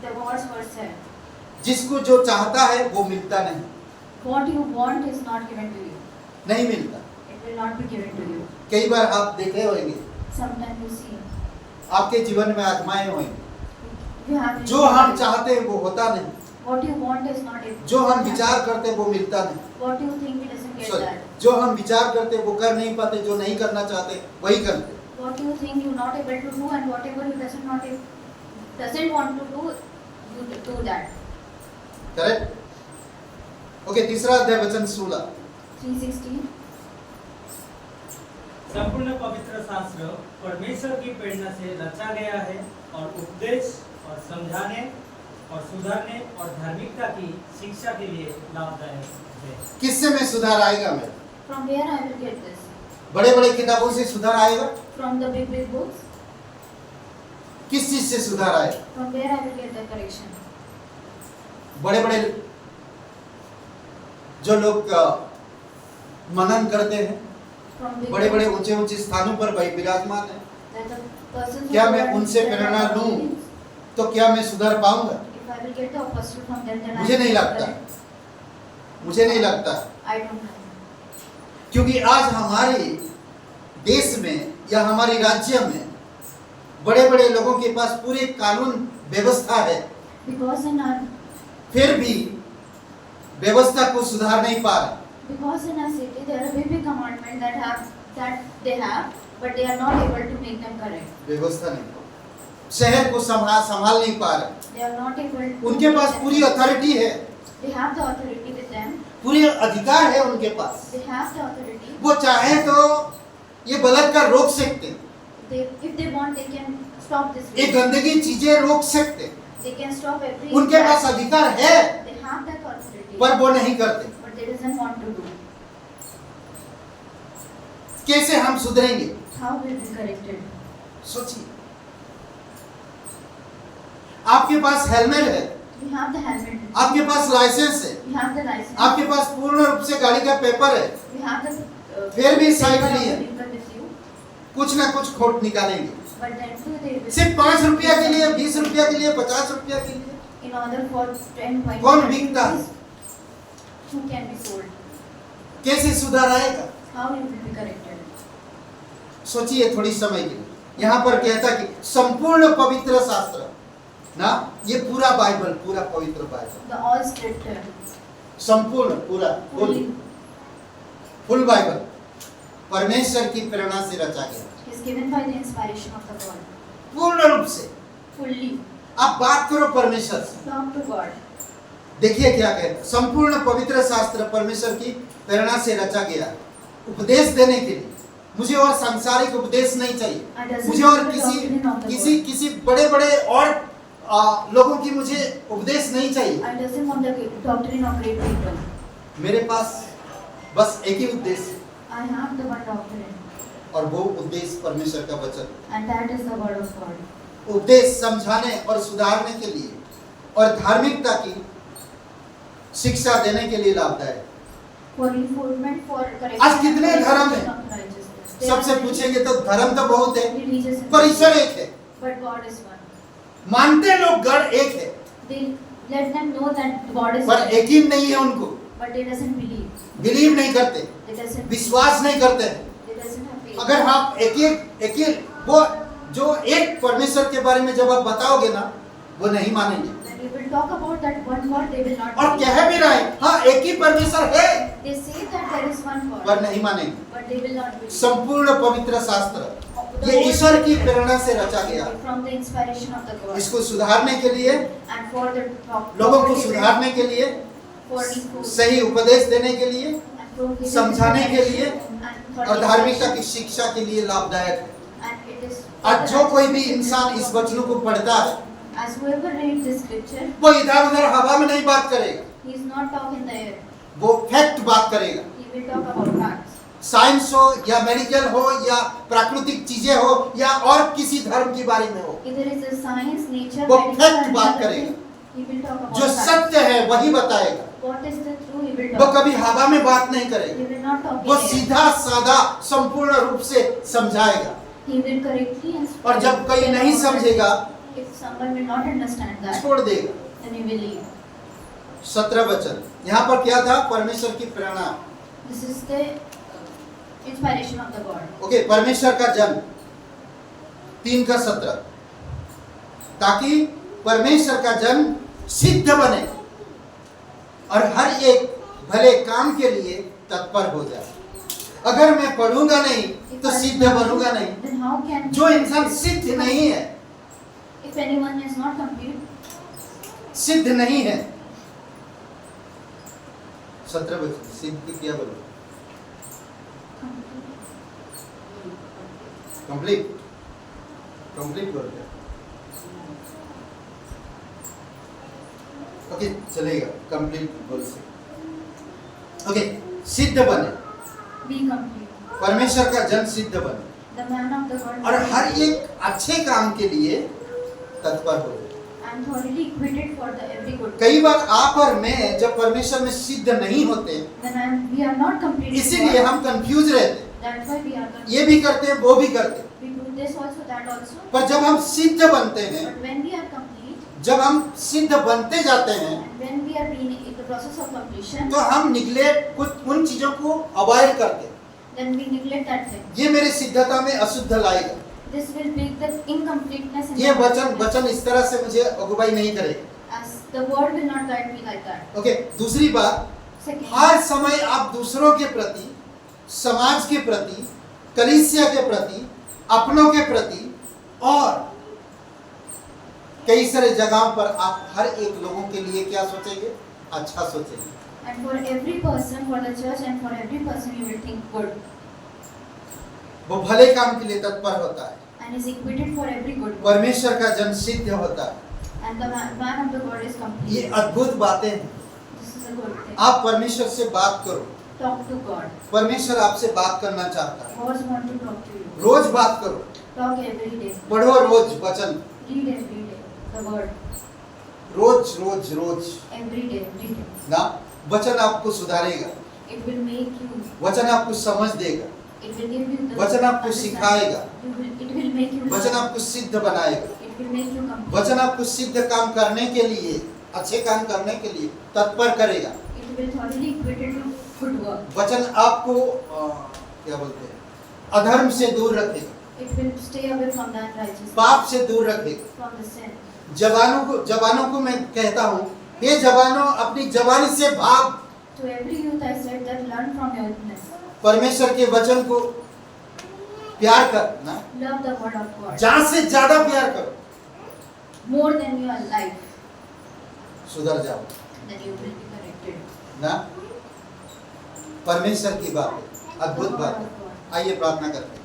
The God's word said, जिसको जो चाहता है वो मिलता नहीं, what you want is not given to you. नहीं मिलता। It will not be given to you. कई बार आप देखे होंगे, Sometimes you see, आपके जीवन में आत्माएं होंगी, you have जो हम चाहते हैं वो होता नहीं, what you want is not able. जो हम विचार करते हैं वो मिलता नहीं। What you think he doesn't get Sorry, that. जो हम विचार करते हैं वो कर नहीं पाते, जो नहीं करना चाहते वही करते। What you think you're not able to do and whatever you doesn't want to do, you do that. Correct? Okay, तीसरा अध्याय वचन 16। 3:16. संपूर्ण पवित्र शास्त्र परमेश्वर की प्रेरणा से रचा गया है और उपदेश और समझाने और सुधारने और धार्मिकता की शिक्षा के लिए लाभदायक है। किससे में सुधार आएगा? मेरा From where I will get this? बड़े बड़े किताबों से सुधार आएगा? From the big books. किस चीज से सुधार आएगा? From where I will get the correction? बड़े बड़े जो लोग मनन करते हैं, From big बड़े बड़े ऊंचे ऊंचे स्थानों पर भाई विराजमान है, that the persons क्या who मैं are उनसे there प्रेरणा are लूं means, तो क्या मैं सुधार पाऊंगा? if I will get the apostle from them, then मुझे I नहीं will लगता, correct. मुझे नहीं लगता, I don't know. क्योंकि आज हमारे देश में या हमारी राज्य में बड़े बड़े लोगों के पास पूरे कानून व्यवस्था है, Because in our फिर भी व्यवस्था को सुधार नहीं पा रहे। Because in our city there are big commandments that they have, but they are not able to make them correct. व्यवस्था नहीं, शहर को संभाल नहीं पा रहे। They are not able to. उनके पास पूरी अथॉरिटी है, They have the authority with them. पूरे अधिकार है उनके पास, They have the authority. वो चाहे तो ये बलात्कार रोक सकते हैं, If they want, they can stop this. ये गंदगी चीजें रोक सकते हैं, They can stop every. उनके पास अधिकार है, They have that authority. पर वो नहीं करते। But they doesn't want to do. कैसे हम सुधरेंगे? How will be corrected? सोचिए, आपके पास हेलमेट है, We have the helmet. आपके पास लाइसेंस है, We have the license. आपके पास पूर्ण रूप से गाड़ी का पेपर है, We have the. फिर भी साइड paper of नहीं है। the vehicle with you. कुछ ना कुछ खोट निकालेंगे, But then too they will. सिर्फ 5 रुपया के लिए, 20 रुपया के लिए, 50 रुपया के लिए In order for 10 by कौन बिकता है? who can be sold? कैसे सुधार आएगा? How it will be corrected? सोचिए थोड़ी समय के लिए। यहाँ पर कहता कि संपूर्ण पवित्र शास्त्र ना, ये पूरा बाइबल, पूरा पवित्र बाइबल, The all scripture. संपूर्ण पूरा Fully. फुल बाइबल परमेश्वर की प्रेरणा से रचा गया, Is given by the inspiration of the God. पूर्ण रूप से। Fully. आप बात करो परमेश्वर से, Talk to God. देखिए क्या कहता है। संपूर्ण पवित्र शास्त्र परमेश्वर की प्रेरणा से रचा गया उपदेश देने के लिए। मुझे और सांसारिक उपदेश नहीं चाहिए, And doesn't मुझे और want the doctrine of the किसी बड़े बड़े और लोगों की मुझे उपदेश नहीं चाहिए। I doesn't want the doctrine of great people. मेरे पास बस एक ही उद्देश्य है, I have the one doctrine, और वो उद्देश्य परमेश्वर का वचन। and that is the word of God. उपदेश समझाने और सुधारने के लिए और धार्मिकता की शिक्षा देने के लिए लाभदायक। For enforcement, for correction. आज कितने and धर्म हैं? correction of righteousness. There सबसे are many पूछेंगे तो धर्म तो बहुत है, religious and पर ईश्वर एक है। but God is one. मानते लोग गण एक है, They let them know that God is पर one. यकीन नहीं है उनको but they doesn't believe. Believe नहीं करते, They doesn't. विश्वास नहीं करते हैं। They doesn't have faith. अगर आप एक वो जो एक परमेश्वर के बारे में जब आप बताओगे ना, वो नहीं मानेंगे। When you will talk about that one God, they will not. और believe. कह भी रहे हैं, हाँ एक ही परमेश्वर है, They say that there is one God, पर नहीं मानेंगे। but they will not believe. संपूर्ण पवित्र शास्त्र The ये whole ईश्वर की प्रेरणा से रचा गया। from the inspiration of the God. इसको सुधारने के लिए, And for the लोगों को सुधारने के लिए, for the सही उपदेश देने के लिए and for समझाने के लिए and for और the धार्मिकता की शिक्षा के लिए लाभदायक है। and it is आज जो कोई भी इंसान इस वचनों को पढ़ता है, as whoever reads this scripture, वो इधर उधर हवा में नहीं बात करेगा, he is not talking in the air. वो फैक्ट बात करेगा। He will talk about facts. Science हो या मेडिकल हो या प्राकृतिक चीजें हो या और किसी धर्म के बारे में हो, Either it's a science, nature, वो medical, fact and बात other करेगा। thing. He will talk about जो facts. सत्य है वही बताएगा। What is the true? He will वो talk. कभी हवा में बात नहीं करेगा, He will not talk वो in air. सीधा साधा संपूर्ण रूप से समझाएगा। He will correctly and और जब कोई नहीं समझेगा, if someone will not understand that, छोड़ देगा। then he will leave. 17 वचन यहाँ पर क्या था? परमेश्वर की प्रेरणा। This is the inspiration of the God. Okay, परमेश्वर का जन्म 3:17, ताकि परमेश्वर का जन्म सिद्ध बने और हर एक भले काम के लिए तत्पर हो जाए। अगर मैं पढ़ूंगा नहीं तो सिद्ध बनूंगा नहीं। Then how can जो इंसान सिद्ध नहीं है, if anyone is not complete, सिद्ध नहीं है, 17 वचन सिद्ध क्या बोलो? कंप्लीट, कंप्लीट बोल रहे। ओके चलेगा, कंप्लीट बोल से। ओके, सिद्ध बने, be complete. परमेश्वर का जन सिद्ध बने The man of the God और हर एक अच्छे काम के लिए तत्पर हो जाए। and thoroughly equipped for the every good. कई बार आप और मैं जब परमेश्वर में सिद्ध नहीं होते, When we are not complete, इसीलिए हम कंफ्यूज रहते, that's why we are confused. ये भी करते हैं वो भी करते हैं। We do this also, that also. पर जब हम सिद्ध बनते हैं, But when we are complete, जब हम सिद्ध बनते जाते हैं, and when we are being in the process of completion, तो हम निगलेक्ट कुछ उन चीजों को अवॉइड करते हैं। then we neglect that thing. ये मेरे सिद्धता में अशुद्ध लाएगा। This will make the incompleteness in ये the वचन इस तरह से मुझे अगुवाई नहीं करेगा। as the word will not guide me like that. Okay, दूसरी बात, Second, हर समय आप दूसरों के प्रति, समाज के प्रति, कलीसिया के प्रति, अपनों के प्रति और कई सारे जगहों पर आप हर एक लोगों के लिए क्या सोचेंगे? अच्छा सोचेंगे। and for every person, for the church and for every person, you will think good वो भले काम के लिए तत्पर होता है। and is equipped for every good work. परमेश्वर का जन सिद्ध होता है। And the man of the God is ये complete. अद्भुत बातें हैं। This is a good thing. आप परमेश्वर से बात करो, Talk to God. परमेश्वर आपसे बात करना चाहता है। God wants to talk to you. रोज बात करो, Talk every day. पढ़ो रोज वचन, Read every day the word. Rose rose rose Every day, every day. ना, वचन आपको सुधारेगा, It will make you. वचन आपको समझ देगा, It will give you the. वचन आपको understanding. सिखाएगा, It will make you. वचन आपको सिद्ध बनाएगा, It will make you complete. वचन आपको सिद्ध काम करने के लिए, अच्छे काम करने के लिए तत्पर करेगा। It will thoroughly equip you to good work. वचन आपको क्या बोलते हैं, अधर्म से दूर रखेगा, It will stay away from the unrighteousness. पाप से दूर रखेगा। From the sin. जवानों को मैं कहता हूँ, हे जवानों, अपनी जवानी से भाग, To every youth I said that learn from your weakness. परमेश्वर के वचन को प्यार कर ना, Love the word of God. जहाँ से ज्यादा प्यार करो, More than your life. सुधर जाओ Then you will be corrected. ना। परमेश्वर की बात है, अद्भुत The बात word है। of God. आइए प्रार्थना करते हैं।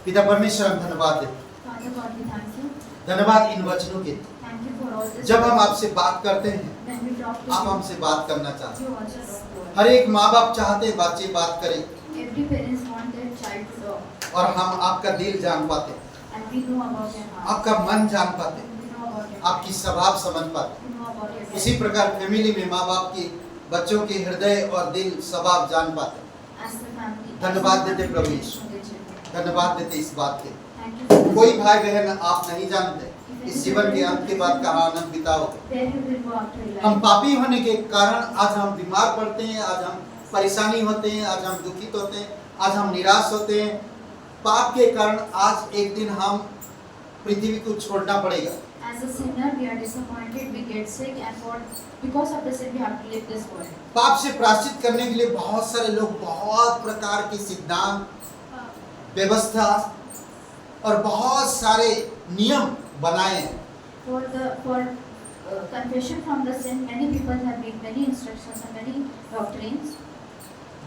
पिता परमेश्वर, हम धन्यवाद देते हैं, Father God, we thank you. धन्यवाद इन वचनों के। Thank you for all this. जब हम आपसे बात करते हैं, When we talk to आप you, हमसे बात करना चाहते हैं। you also talk to us. हर एक माँ बाप चाहते हैं बच्चे बात करें, Every parents want their child to talk. और हम आपका दिल जान पाते हैं, And we know about your heart. आपका मन जान पाते हैं, We know about your आपकी स्वभाव समझ पाते हैं। We know about your उसी प्रकार फैमिली में माँ बाप की बच्चों के हृदय और दिल स्वभाव जान पाते हैं। As the family. धन्यवाद देते प्रभु As यीशु। the children. धन्यवाद देते इस बात के। Thank you. कोई भाई बहन आप नहीं जानते, If इस जीवन के अंत के बाद कहाँ आनंद बिताओ। Where you will go after your हम life. पापी होने के कारण आज हम बीमार पड़ते हैं, आज हम परेशानी होते हैं, आज हम दुखित होते हैं, आज हम निराश होते हैं। पाप के कारण आज एक दिन हम पृथ्वी को छोड़ना पड़ेगा। As a sinner, we are disappointed, we get sick, and because of the sin, we have to leave this world. पाप से प्रायश्चित करने के लिए बहुत सारे लोग बहुत प्रकार के सिद्धांत, व्यवस्था और बहुत सारे नियम बनाए हैं। For confession from the sin, many people have made many instructions and many doctrines,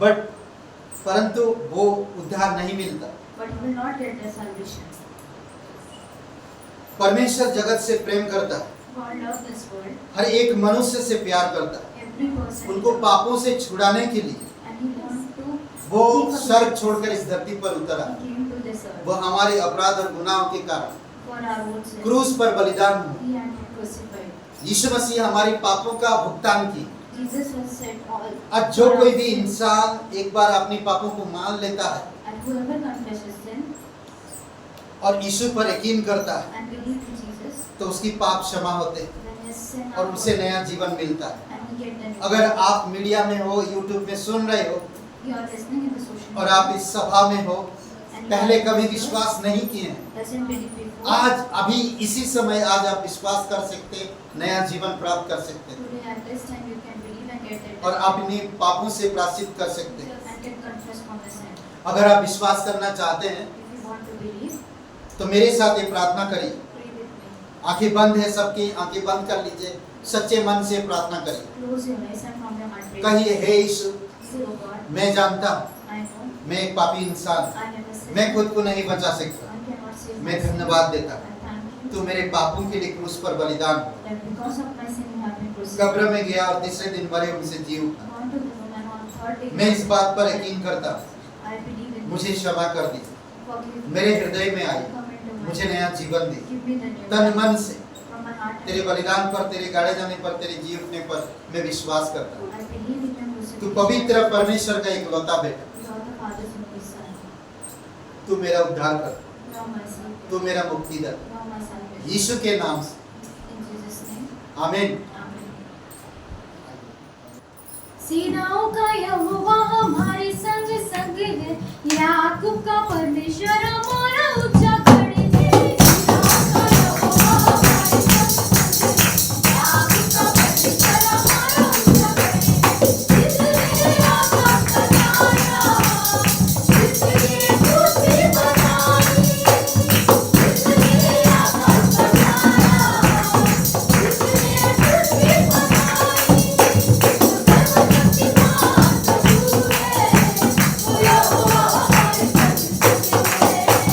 but परंतु वो उद्धार नहीं मिलता। but you will not get the salvation. परमेश्वर जगत से प्रेम करता है, God loves this world, हर एक मनुष्य से प्यार करता है, every person, उनको पापों से छुड़ाने के लिए and He wants to वो keep us स्वर्ग छोड़कर इस धरती पर उतरा। He came to this earth वो हमारे अपराध और गुनाहों के कारण for our own sin. क्रूस पर बलिदान हुआ। He had been crucified. यीशु मसीह हमारे पापों का भुगतान की। Jesus was set all. आज जो कोई भी इंसान एक बार अपने पापों को मान लेता है And whoever confesses sin और यीशु पर यकीन करता है and believes in Jesus, तो उसकी पाप क्षमा होते हैं then his sin और are उसे forgiven, नया जीवन मिलता है। and he get the new अगर life. आप मीडिया में हो, यूट्यूब में सुन रहे हो You are listening in the social और media, आप इस सभा में हो, and you पहले are कभी also विश्वास नहीं किए हैं, doesn't believe before. आज अभी इसी समय आज आप विश्वास कर सकते हैं, नया जीवन प्राप्त कर सकते हैं Today at this time you can believe and get that और अपने पापों से प्रायश्चित कर सकते हैं। and get confess from the sin. अगर आप विश्वास करना चाहते हैं If you want to believe, तो मेरे साथ ये प्रार्थना करिए। pray with me. आंखें बंद है सबकी, आंखें बंद कर लीजिए, सच्चे मन से प्रार्थना करिए। Close your eyes and from your heart pray. कहिए, हे यीशु, Say, oh God, मैं जानता हूँ I know मैं एक पापी इंसान हूँ, I am a sinner. मैं खुद को नहीं बचा सकता। I cannot save मैं myself. धन्यवाद देता हूँ, I thank you तू मेरे पापों के लिए क्रूस पर बलिदान हुआ। that because of my sin you have been crucified. कब्र में गया और तीसरे दिन मरे उनसे जी उठा। Gone to the tomb and on third day मैं इस बात पर यकीन करता हूँ, I believe in मुझे you. क्षमा कर दी, Forgive me. मेरे हृदय में आई, Come into my मुझे life. नया जीवन दे। Give me the new तन life. मन से From my heart तेरे बलिदान पर, तेरे गाड़े जाने पर, तेरे जी उठने पर मैं विश्वास करता हूँ। I believe in your तू crucifixion. पवित्र परमेश्वर का इकलौता बेटा, You are the Father's only Son. तू मेरा उद्धार कर, You are my Savior. तू मेरा मुक्तिदाता, You are my salvation. यीशु के नाम से, In Jesus' name. आमीन। Amen. सेनाओं का यहोवा हमारे संग संग है, याकूब का परमेश्वर हमारा ऊंचा गढ़ है। सेनाओं का यहोवा हमारे संग संग है, याकूब का परमेश्वर हमारा ऊंचा गढ़ है। जिसने आकाश का तारा, जिसने पृथ्वी बनाई, जिसने आकाश का तारा, जिसने पृथ्वी बनाई, सर्वशक्तिमान प्रभु है, वो यहोवा हमारे संग संग है।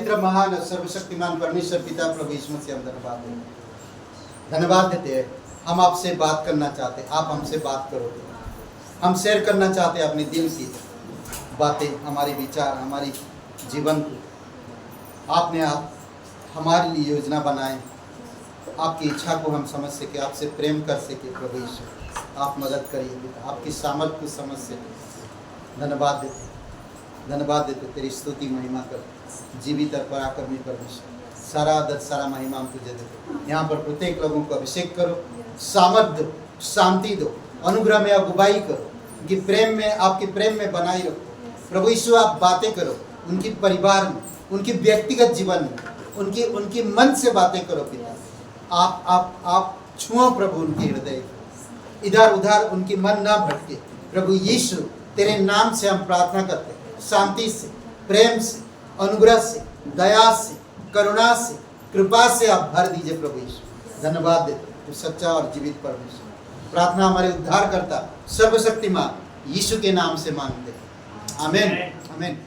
पवित्र महान और सर्वशक्तिमान परमेश्वर पिता प्रभु यीशु मसीह हम धन्यवाद देते हैं। धन्यवाद देते हैं। हम आपसे बात करना चाहते हैं, आप हमसे बात करो। हम शेयर करना चाहते हैं अपने दिल की बातें, हमारे विचार, हमारी जीवन को। आपने आप हमारे लिए योजना बनाए, आपकी इच्छा को हम समझ सके, आपसे प्रेम कर सके। प्रभु यीशु आप मदद करिए पिता, आपकी सामर्थ को समझ सके। धन्यवाद देते, धन्यवाद देते, तेरी स्तुति महिमा कर। जीवित और पराक्रमी परमेश्वर, सारा आदर सारा महिमा हम तुझे देते। यहाँ पर प्रत्येक लोगों को अभिषेक करो, सामर्थ दो, शांति दो, अनुग्रह में अगुवाई करो, कि प्रेम में, आपके प्रेम में बनाए रखो। प्रभु यीशु आप बातें करो उनके परिवार में, उनके व्यक्तिगत जीवन में, उनके मन से बातें करो पिता। आप छुओ प्रभु उनके हृदय, इधर उधर उनकी मन ना भटके। प्रभु यीशु तेरे नाम से हम प्रार्थना करते हैं, शांति से, प्रेम से, अनुग्रह से, दया से, करुणा से, कृपा से आप भर दीजिए। प्रभु यीशु धन्यवाद देते, तो सच्चा और जीवित परमेश्वर। प्रार्थना हमारे उद्धारकर्ता सर्वशक्तिमान यीशु के नाम से मांगते हैं। आमीन, आमीन।